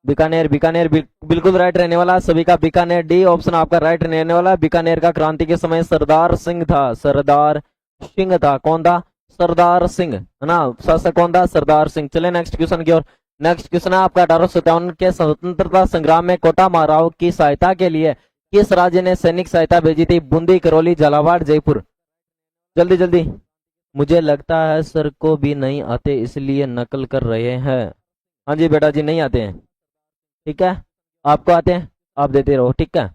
बीकानेर, बीकानेर बिल्कुल राइट रहने वाला सभी का। बीकानेर, डी ऑप्शन आपका राइट रहने वाला। बीकानेर का क्रांति के समय सरदार सिंह था, सरदार सिंह था। कौन था? सरदार सिंह, है ना। शासक कौन था? सरदार सिंह। चले नेक्स्ट क्वेश्चन की ओर। नेक्स्ट क्वेश्चन है आपका, 1857 के स्वतंत्रता संग्राम में कोटा माराव की सहायता के लिए किस राज्य ने सैनिक सहायता भेजी थी? बूंदी, करौली, झालावाड़, जयपुर। जल्दी जल्दी। मुझे लगता है सर को भी नहीं आते इसलिए नकल कर रहे हैं। हाँ जी बेटा जी, नहीं आते हैं, ठीक है। आपको आते हैं, आप देते रहो, ठीक है,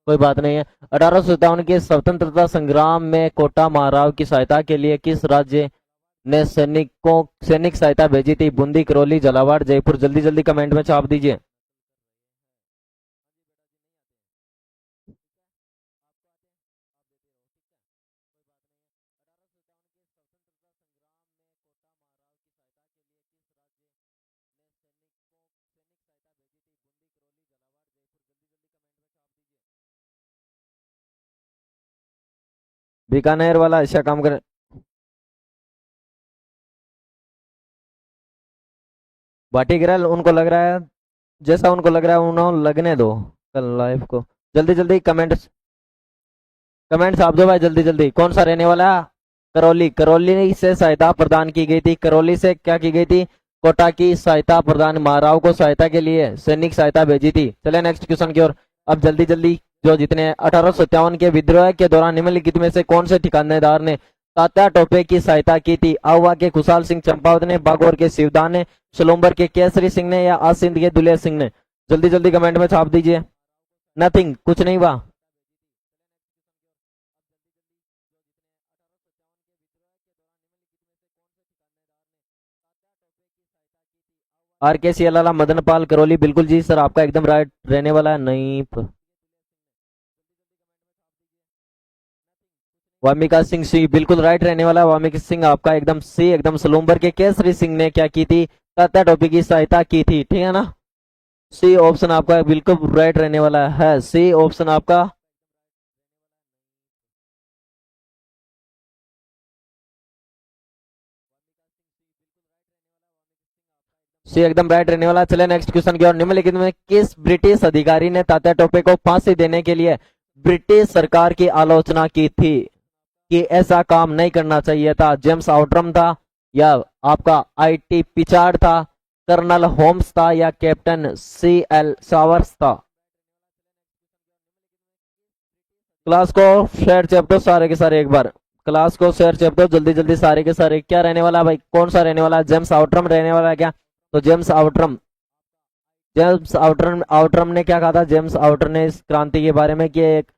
कोई बात नहीं है। 1857 के स्वतंत्रता संग्राम में कोटा महाराव की सहायता के लिए किस राज्य ने सैनिक सहायता भेजी थी? बूंदी, करौली, झालावाड़, जयपुर। जल्दी जल्दी कमेंट में छाप दीजिए। बीकानेर वाला अच्छा काम कर। भाटीगिरल उनको लग रहा है, जैसा उनको लग रहा है उन्होंने लगने दो कल लाइफ को। जल्दी जल्दी कमेंट्स, कमेंट्स आप दो भाई जल्दी जल्दी। कौन सा रहने वाला? करौली। करौली से सहायता प्रदान की गई थी। करौली से क्या की गई थी? कोटा की सहायता प्रदान, महाराव को सहायता के लिए सैनिक सहायता भेजी थी। चले नेक्स्ट क्वेश्चन की ओर। अब जल्दी जल्दी जो जितने 1857 के विद्रोह के दौरान निम्नलिखित में से कौन से ठिकानेदार ने तात्या टोपे की सहायता की थी? आहुआ के खुशाल सिंह चंपावत ने, बागौर के शिवदान ने, सलूम्बर के केसरी सिंह ने, या आसिंद के दुलेर सिंह ने? जल्दी जल्दी कमेंट में छाप दीजिए। नथिंग, कुछ नहीं हुआ। आर के सियालाला, मदन पाल, करौली। बिल्कुल जी सर, आपका एकदम राइट रहने वाला है। नहीं, वामिका सिंह सी बिल्कुल राइट रहने वाला है। वामिका सिंह आपका एकदम सी, एकदम। सलूम्बर के केसरी सिंह ने क्या की थी? तात्या टोपी की सहायता की थी। ठीक है ना? सी ऑप्शन आपका बिल्कुल राइट रहने वाला है। सी ऑप्शन आपका सी एकदम राइट रहने वाला। चले नेक्स्ट क्वेश्चन की ओर। निम्नलिखित में किस ब्रिटिश अधिकारी ने तात्या टोपे को फांसी देने के लिए ब्रिटिश सरकार की आलोचना की थी कि ऐसा काम नहीं करना चाहिए था? जेम्स आउटरम था, या आपका आईटी पिचार्ड था, कर्नल होम्स था, या कैप्टन सी एल सावर्स था? क्लास को शेयर चैप्टर सारे के सारे एक बार। क्लास को शेयर चैप्टर जल्दी जल्दी सारे के सारे। क्या रहने वाला भाई? कौन सा रहने वाला? जेम्स आउटरम रहने वाला है क्या? तो James Outram, James Outram, Outram ने क्या कहा था? जेम्स आउटर ने इस क्रांति के बारे में कि एक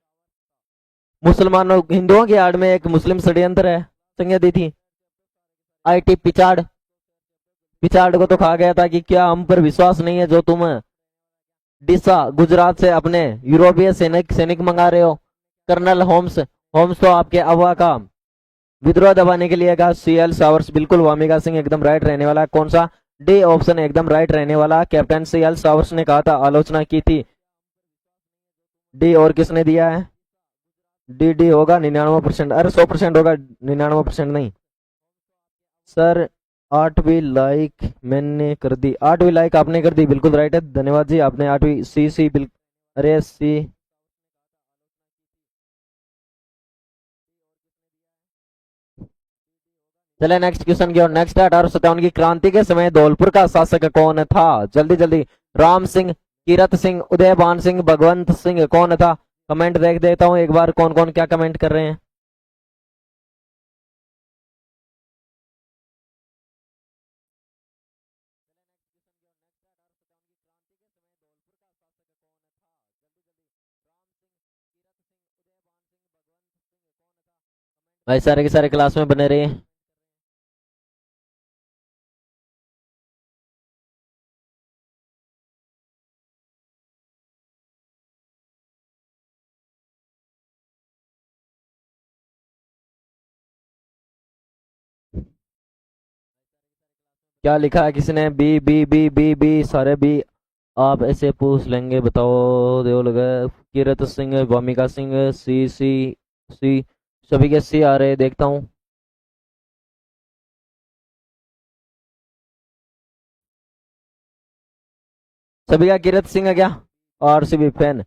मुसलमानों हिंदुओं की आड़ में एक मुस्लिम षड्यंत्र है, संज्ञा दी थी। आईटी पिचार्ड, पिचार्ड को तो कहा गया था कि क्या हम पर विश्वास नहीं है जो तुम डिसा गुजरात से अपने यूरोपीय सैनिक सैनिक मंगा रहे हो? कर्नल होम्स, होम्स तो आपके अगवा का विद्रोह दबाने के लिए कहा। सी एल सावर्स बिल्कुल। वामिका सिंह एकदम राइट रहने वाला। कौन सा? डी ऑप्शन एकदम राइट रहने वाला। कैप्टन सी एल सावर्स ने कहा था, आलोचना की थी। डी। और किसने दिया है? डी। डी होगा 99%। अरे 100% होगा, 99% नहीं सर। 8वीं लाइक मैंने कर दी, 8वीं लाइक आपने कर दी, बिल्कुल राइट है। धन्यवाद जी, आपने 8वीं। सी सी बिल्कुल। अरे सी। चले नेक्स्ट क्वेश्चन की और। नेक्स्ट है 1857 की क्रांति के समय धौलपुर का शासक कौन था? जल्दी जल्दी। राम सिंह, कीरत सिंह, उदयभान सिंह, भगवंत सिंह, कौन था? कमेंट देख देता हूं एक बार कौन कौन क्या कमेंट कर रहे हैं। भाई सारे के सारे क्लास में बने रहे। क्या लिखा है किसी ने? B B B B B, सारे बी। आप ऐसे पूछ लेंगे, बताओ देव लगा। कीरत सिंह, वामिका सिंह, सी सी सी। सभी के सी आ रहे, देखता हूँ। सभी का कीरत सिंह है क्या? और सी भी फैन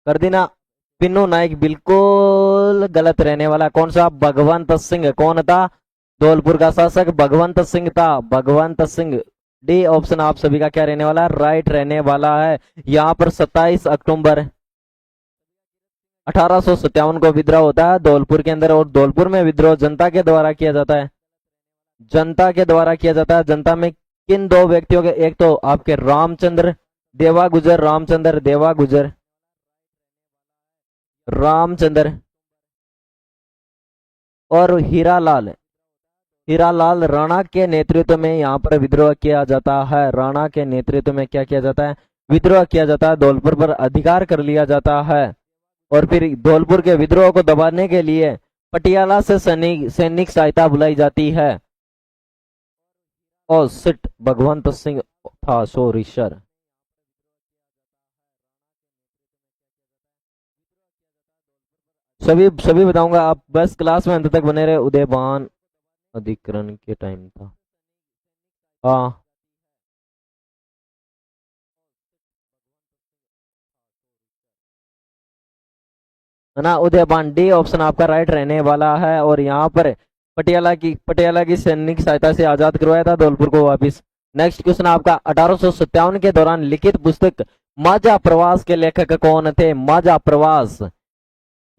कर देना। पिन्नू नाइक बिल्कुल गलत रहने वाला। कौन सा? भगवंत सिंह। कौन था? धौलपुर का शासक भगवंत सिंह था, भगवंत सिंह। डी ऑप्शन आप सभी का क्या रहने वाला? राइट रहने वाला है। यहाँ पर 27 अक्टूबर 1857 को विद्रोह होता है धौलपुर के अंदर। और धौलपुर में विद्रोह जनता के द्वारा किया जाता है, जनता के द्वारा किया जाता है। जनता में किन दो व्यक्तियों के? एक तो आपके रामचंद्र देवा गुजर, रामचंद्र देवा गुजर, रामचंद्र, और हीरालाल, हीरालाल राणा के नेतृत्व में यहाँ पर विद्रोह किया जाता है। राणा के नेतृत्व में क्या किया जाता है? विद्रोह किया जाता है। धौलपुर पर अधिकार कर लिया जाता है। और फिर धौलपुर के विद्रोह को दबाने के लिए पटियाला से सैनिक सैनिक सहायता बुलाई जाती है। और सिट भगवंत सिंह था, सॉरी सर। सभी सभी बताऊंगा, आप बस क्लास में अंत तक बने रहे। उदयबान अधिकरण के टाइम था। हाँ है ना, उदयबान डी ऑप्शन आपका राइट रहने वाला है। और यहाँ पर पटियाला की सैनिक सहायता से आजाद करवाया था धौलपुर को वापिस। नेक्स्ट क्वेश्चन आपका, 1857 के दौरान लिखित पुस्तक माझा प्रवास के लेखक कौन थे? माझा प्रवास,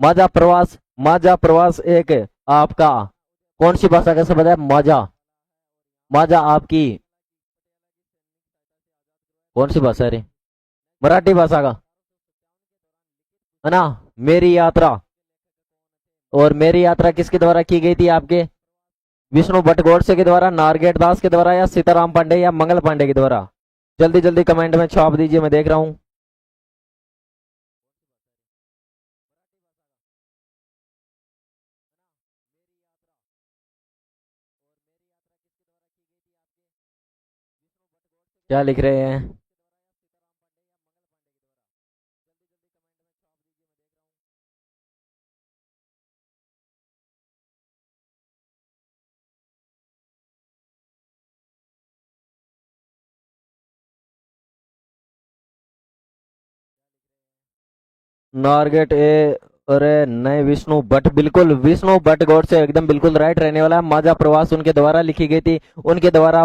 माझा प्रवास, माझा प्रवास एक आपका कौन सी भाषा का शब्द है? माझा, माझा आपकी कौन सी भाषा है रे? मराठी भाषा का है ना। मेरी यात्रा, और मेरी यात्रा किसके द्वारा की गई थी आपके? विष्णु भट्ट गोडसे के द्वारा, नारगेट दास के द्वारा, या सीताराम पांडे या मंगल पांडे के द्वारा? जल्दी जल्दी कमेंट में छाप दीजिए, मैं देख रहा हूं। क्या लिख रहे हैं? नारगेट ए, अरे नहीं, विष्णु भट्ट, बिल्कुल विष्णु भट्ट गोडसे एकदम बिल्कुल राइट रहने वाला है। माझा प्रवास उनके द्वारा लिखी गई थी। उनके द्वारा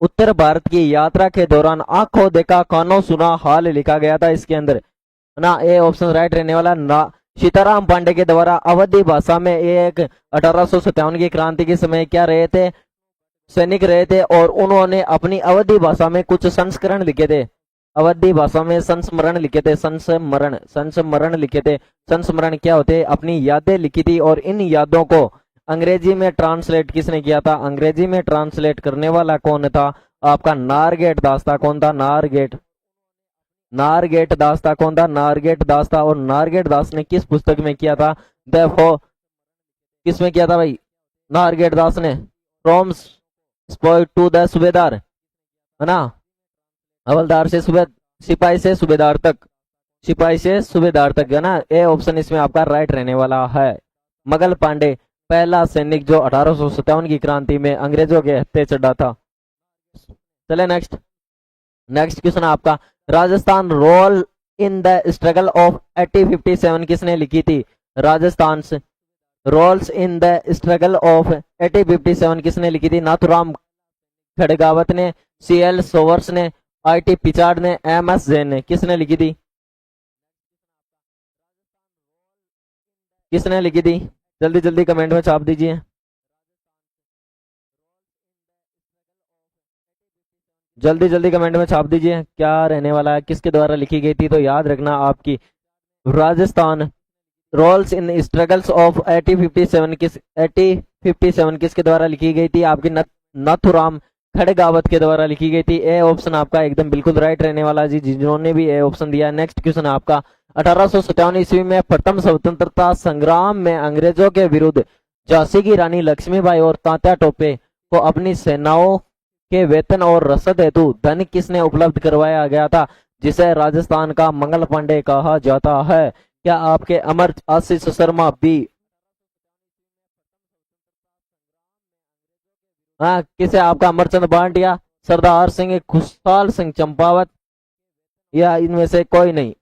उत्तर भारत की यात्रा के दौरान आंखों देखा कानों सुना हाल लिखा गया था इसके अंदर, है ना। ए ऑप्शन राइट रहने वाला ना। सीताराम पांडे के द्वारा अवधी भाषा में एक 1857 की क्रांति के समय क्या रहे थे? सैनिक रहे थे, और उन्होंने अपनी अवधी भाषा में कुछ संस्करण लिखे थे। अवधी भाषा में संस्मरण लिखे थे, संस्मरण, संस्मरण लिखे थे। संस्मरण क्या होते? अपनी यादें लिखी थी, और इन यादों को अंग्रेजी में ट्रांसलेट किसने किया था? अंग्रेजी में ट्रांसलेट करने वाला कौन था? आपका नारगेट दास था। कौन था? नारगेट, नारगेट दास था। कौन था? नारगेट दास था। और नारगेट दास ने किस पुस्तक में किया था? द फो, किस में किया था भाई नारगेट दास ने? फ्रॉम स्पॉय टू द सूबेदार, है ना। हवलदार से सूबे, सिपाही से सूबेदार तक, सिपाही से सूबेदार तक, है ना। ए ऑप्शन इसमें आपका राइट रहने वाला है। मंगल पांडे पहला सैनिक जो 1857 की क्रांति में अंग्रेजों के हत्थे चढ़ा था। चले नेक्स्ट। नेक्स्ट क्वेश्चन आपका, Rajasthan role in the struggle of 1857 किसने लिखी थी? राजस्थान से roles in the struggle of 1857 किसने लिखी थी? नाथुराम खड़गावत ने, सीएल सोवर्स ने, आईटी पिचार्ड ने, एमएस जैन ने? किसने लिखी थी? किसने लिखी थी? जल्दी जल्दी कमेंट में छाप दीजिए। जल्दी जल्दी कमेंट में छाप दीजिए क्या रहने वाला है, किसके द्वारा लिखी गई थी? तो याद रखना आपकी Rajasthan roles in struggles of 1857 किस 1857 किसके द्वारा लिखी गई थी? आपकी नाथुराम खड़गावत के द्वारा लिखी गई थी। ए ऑप्शन आपका एकदम बिल्कुल राइट रहने वाला जी, जिन्होंने भी ए ऑप्शन दिया। नेक्स्ट क्वेश्चन आपका, 1857 ईस्वी में प्रथम स्वतंत्रता संग्राम में अंग्रेजों के विरुद्ध झांसी की रानी लक्ष्मीबाई और तात्या टोपे को अपनी सेनाओं के वेतन और रसद हेतु धन किसने उपलब्ध करवाया गया था, जिसे राजस्थान का मंगल पांडे कहा जाता है? क्या आपके अमर आशीष शर्मा बी, हाँ किसे? आपका अमरचंद भाटिया, सरदार सिंह, खुशहाल सिंह चंपावत, या इनमें से कोई नहीं?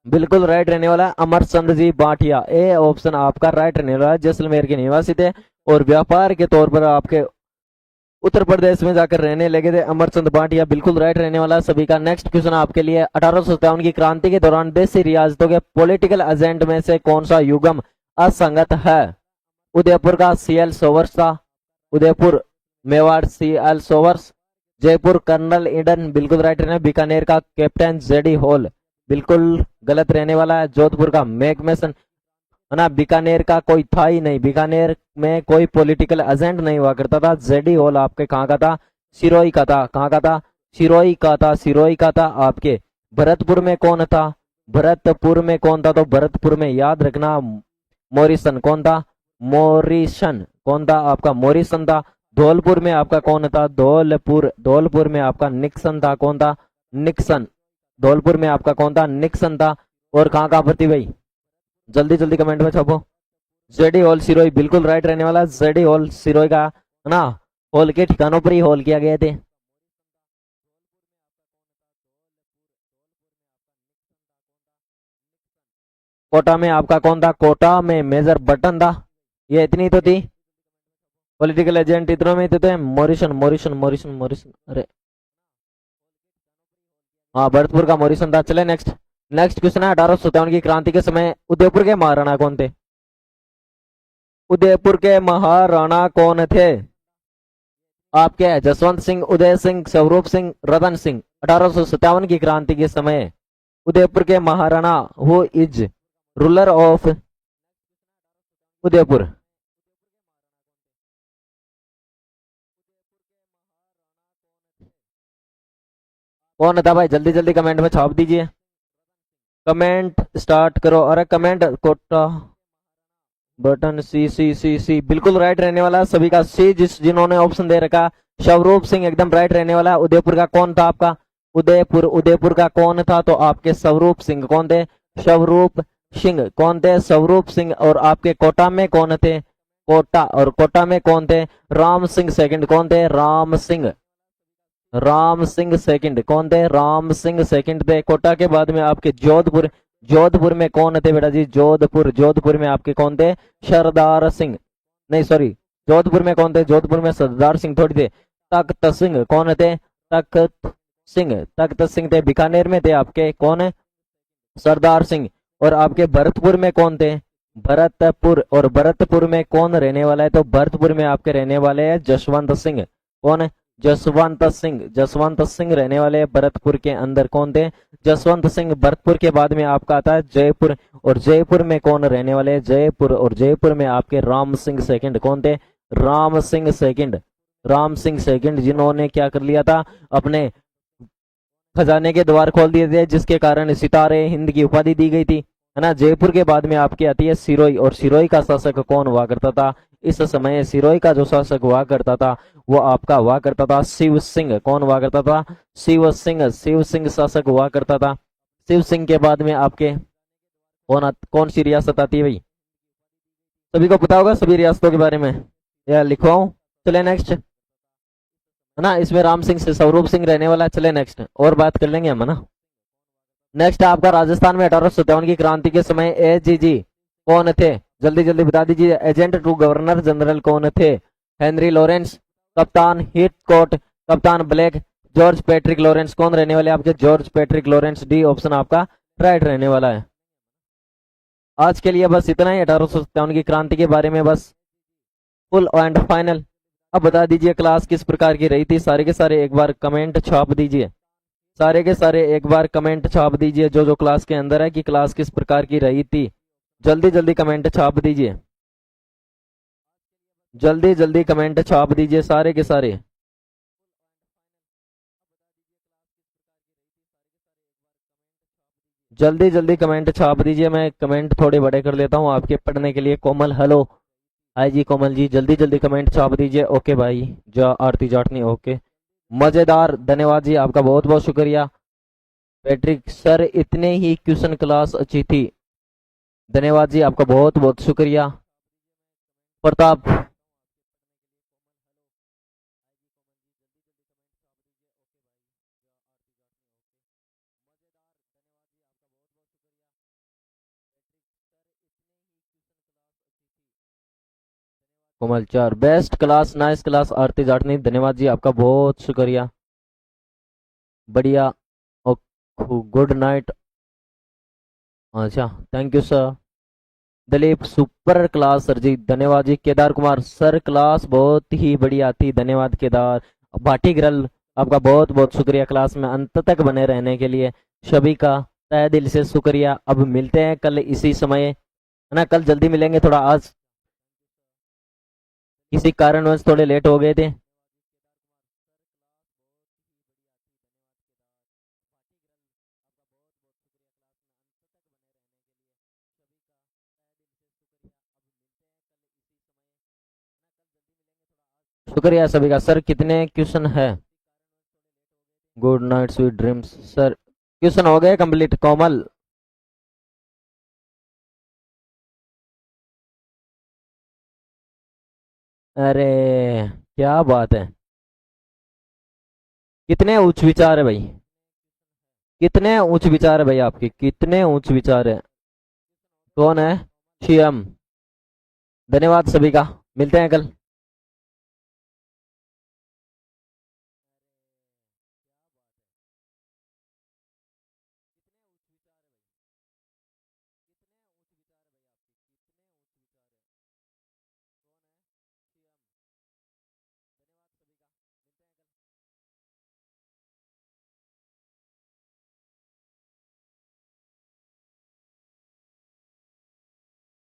बिल्कुल राइट रहने वाला अमरचंद जी भाटिया। ए ऑप्शन आपका राइट रहने वाला है। जैसलमेर के निवासी थे और व्यापार के तौर पर आपके उत्तर प्रदेश में जाकर रहने लगे थे अमरचंद भाटिया। बिल्कुल राइट रहने वाला सभी का। नेक्स्ट क्वेश्चन आपके लिए, 1857 की क्रांति के दौरान देशी रियासतों के पॉलिटिकल एजेंट में से कौन सा युग्म असंगत है? उदयपुर का सीएल सोवर्स था, Udaipur Mewar CL Showers, Jaipur colonel Eden बिल्कुल राइट रहने, बीकानेर का कैप्टन जेडी हॉल बिल्कुल गलत रहने वाला है, जोधपुर का मैकमेसन, है ना। बीकानेर का कोई था ही नहीं, बीकानेर में कोई पॉलिटिकल एजेंट नहीं हुआ करता था। जेडी हॉल आपके कहाँ का था? सिरोही का था। कहाँ का था? सिरोही का था, सिरोही का था आपके। भरतपुर में कौन था? भरतपुर में कौन था? तो भरतपुर में याद रखना मोरिसन। कौन था? मोरिसन। कौन था? आपका मोरिसन था। धौलपुर में आपका कौन था? धौलपुर, धौलपुर में आपका निक्सन था। कौन था? निक्सन। धौलपुर में आपका कौन था? निक्सन था। और कहाँ का भर्ती भाई? जल्दी जल्दी कमेंट में छापो। जेडी हॉल सिरोही बिल्कुल राइट रहने वाला। जेडी हॉल सिरोही का है ना, हॉल के ठिकानों पर ही हॉल किया गए थे। कोटा में आपका कौन था? कोटा में मेजर बटन था। ये इतनी तो थी। पॉलिटिकल एजेंट इतनों में थे तो मॉरिसन मॉरिसन मॉरिसन मॉरिसन, अरे हाँ भरतपुर का मॉरिसन था। चले नेक्स्ट। नेक्स्ट क्वेश्चन है 1857 की क्रांति के समय उदयपुर के महाराणा कौन थे? उदयपुर के महाराणा कौन थे? आपके जसवंत सिंह, उदय सिंह, स्वरूप सिंह, रतन सिंह। 1857 की क्रांति के समय उदयपुर के Maharana who is ruler of Udaipur? कौन था भाई? जल्दी जल्दी कमेंट में छाप दीजिए। कमेंट स्टार्ट करो। अरे कमेंट कोटा बटन सी सी सी सी बिल्कुल राइट रहने वाला सभी का। सी जिन्होंने ऑप्शन दे रखा स्वरूप सिंह एकदम राइट रहने वाला। उदयपुर का कौन था आपका? उदयपुर, उदयपुर का कौन था? तो आपके स्वरूप सिंह कौन थे? स्वरूप सिंह कौन थे? स्वरूप सिंह। और आपके कोटा में कौन थे? कोटा, और कोटा में कौन थे? राम सिंह सेकंड कौन थे? राम सिंह, राम सिंह सेकंड कौन थे? राम सिंह सेकंड थे। कोटा के बाद में आपके जोधपुर, जोधपुर में कौन थे बेटा जी? जोधपुर, जोधपुर में आपके कौन थे? सरदार सिंह, नहीं सॉरी, जोधपुर में कौन थे? जोधपुर में सरदार सिंह थोड़ी थे। तख्त सिंह कौन थे? तख्त सिंह, तख्त सिंह थे। बीकानेर में थे आपके कौन है? सरदार सिंह। और आपके भरतपुर में कौन थे? भरतपुर, और भरतपुर में कौन रहने वाला है? तो भरतपुर में आपके रहने वाले हैं जसवंत सिंह। कौन है? जसवंत सिंह, जसवंत सिंह रहने वाले भरतपुर के अंदर कौन थे? जसवंत सिंह। भरतपुर के बाद में आपका आता है जयपुर, और जयपुर में कौन रहने वाले हैं? जयपुर, और जयपुर में आपके राम सिंह सेकंड कौन थे? राम सिंह सेकंड, राम सिंह सेकंड, जिन्होंने क्या कर लिया था? अपने खजाने के द्वार खोल दिए थे, जिसके कारण सितारे हिंद की उपाधि दी गई थी, है ना। जयपुर के बाद में आपकी आती है सिरोही, और सिरोही का शासक कौन हुआ करता था इस समय? सिरोही का जो शासक हुआ करता था वो आपका हुआ करता था शिव सिंह। कौन हुआ करता था? शिव सिंह, शिव सिंह शासक हुआ करता था। शिव सिंह के बाद में आपके कौन सी रियासत आती है भाई? सभी को पता होगा सभी रियासतों के बारे में, या लिखवाऊं? चले नेक्स्ट, है ना। इसमें राम सिंह से स्वरूप सिंह रहने वाला है। चले नेक्स्ट, और बात कर लेंगे हम, है ना। नेक्स्ट आपका राजस्थान में 1857 की क्रांति के समय एजीजी कौन थे? जल्दी जल्दी बता दीजिए। एजेंट टू गवर्नर जनरल कौन थे? हेनरी लॉरेंस, कप्तान हीथकोट, कप्तान ब्लैक, जॉर्ज पैट्रिक लॉरेंस। कौन रहने वाले आपके? George Patrick Lawrence. D option आपका राइट रहने वाला है। आज के लिए बस इतना ही 1857 की क्रांति के बारे में, बस फुल एंड फाइनल। अब बता दीजिए क्लास किस प्रकार की रही थी। सारे के सारे एक बार कमेंट छाप दीजिए। सारे के सारे एक बार कमेंट छाप दीजिए जो जो क्लास के अंदर है कि क्लास किस प्रकार की रही थी। जल्दी जल्दी कमेंट छाप दीजिए। जल्दी जल्दी कमेंट छाप दीजिए सारे के सारे। जल्दी जल्दी कमेंट छाप दीजिए। मैं कमेंट थोड़े बड़े कर लेता हूँ आपके पढ़ने के लिए। कोमल हेलो, हाय जी कोमल जी, जल्दी जल्दी कमेंट छाप दीजिए। ओके भाई, जा आरती जाटनी, ओके मजेदार, धन्यवाद जी आपका, बहुत बहुत शुक्रिया। पैट्रिक सर इतने ही क्वेश्चन क्लास अच्छी थी, धन्यवाद जी आपका, बहुत बहुत शुक्रिया। प्रताप, कोमल चार, best class, nice class, Aarti Jatni, धन्यवाद जी आपका, बहुत शुक्रिया, बढ़िया। गुड नाइट, अच्छा thank you sir. Dilip super class sir जी, धन्यवाद जी। केदार कुमार सर क्लास बहुत ही बढ़िया थी, धन्यवाद केदार। भाटी ग्रल आपका बहुत बहुत शुक्रिया क्लास में अंत तक बने रहने के लिए, सभी का तहे दिल से शुक्रिया। अब मिलते हैं कल इसी समय, है ना। कल जल्दी मिलेंगे, थोड़ा आज किसी कारणवश थोड़े लेट हो गए थे। शुक्रिया सभी का। सर कितने क्वेश्चन है? Good night sweet dreams sir, question हो गए कंप्लीट। कोमल अरे क्या बात है, कितने उच्च विचार है भाई, कितने उच्च विचार है भाई आपके, कितने उच्च विचार है। कौन है? शियम। धन्यवाद सभी का, मिलते हैं कल।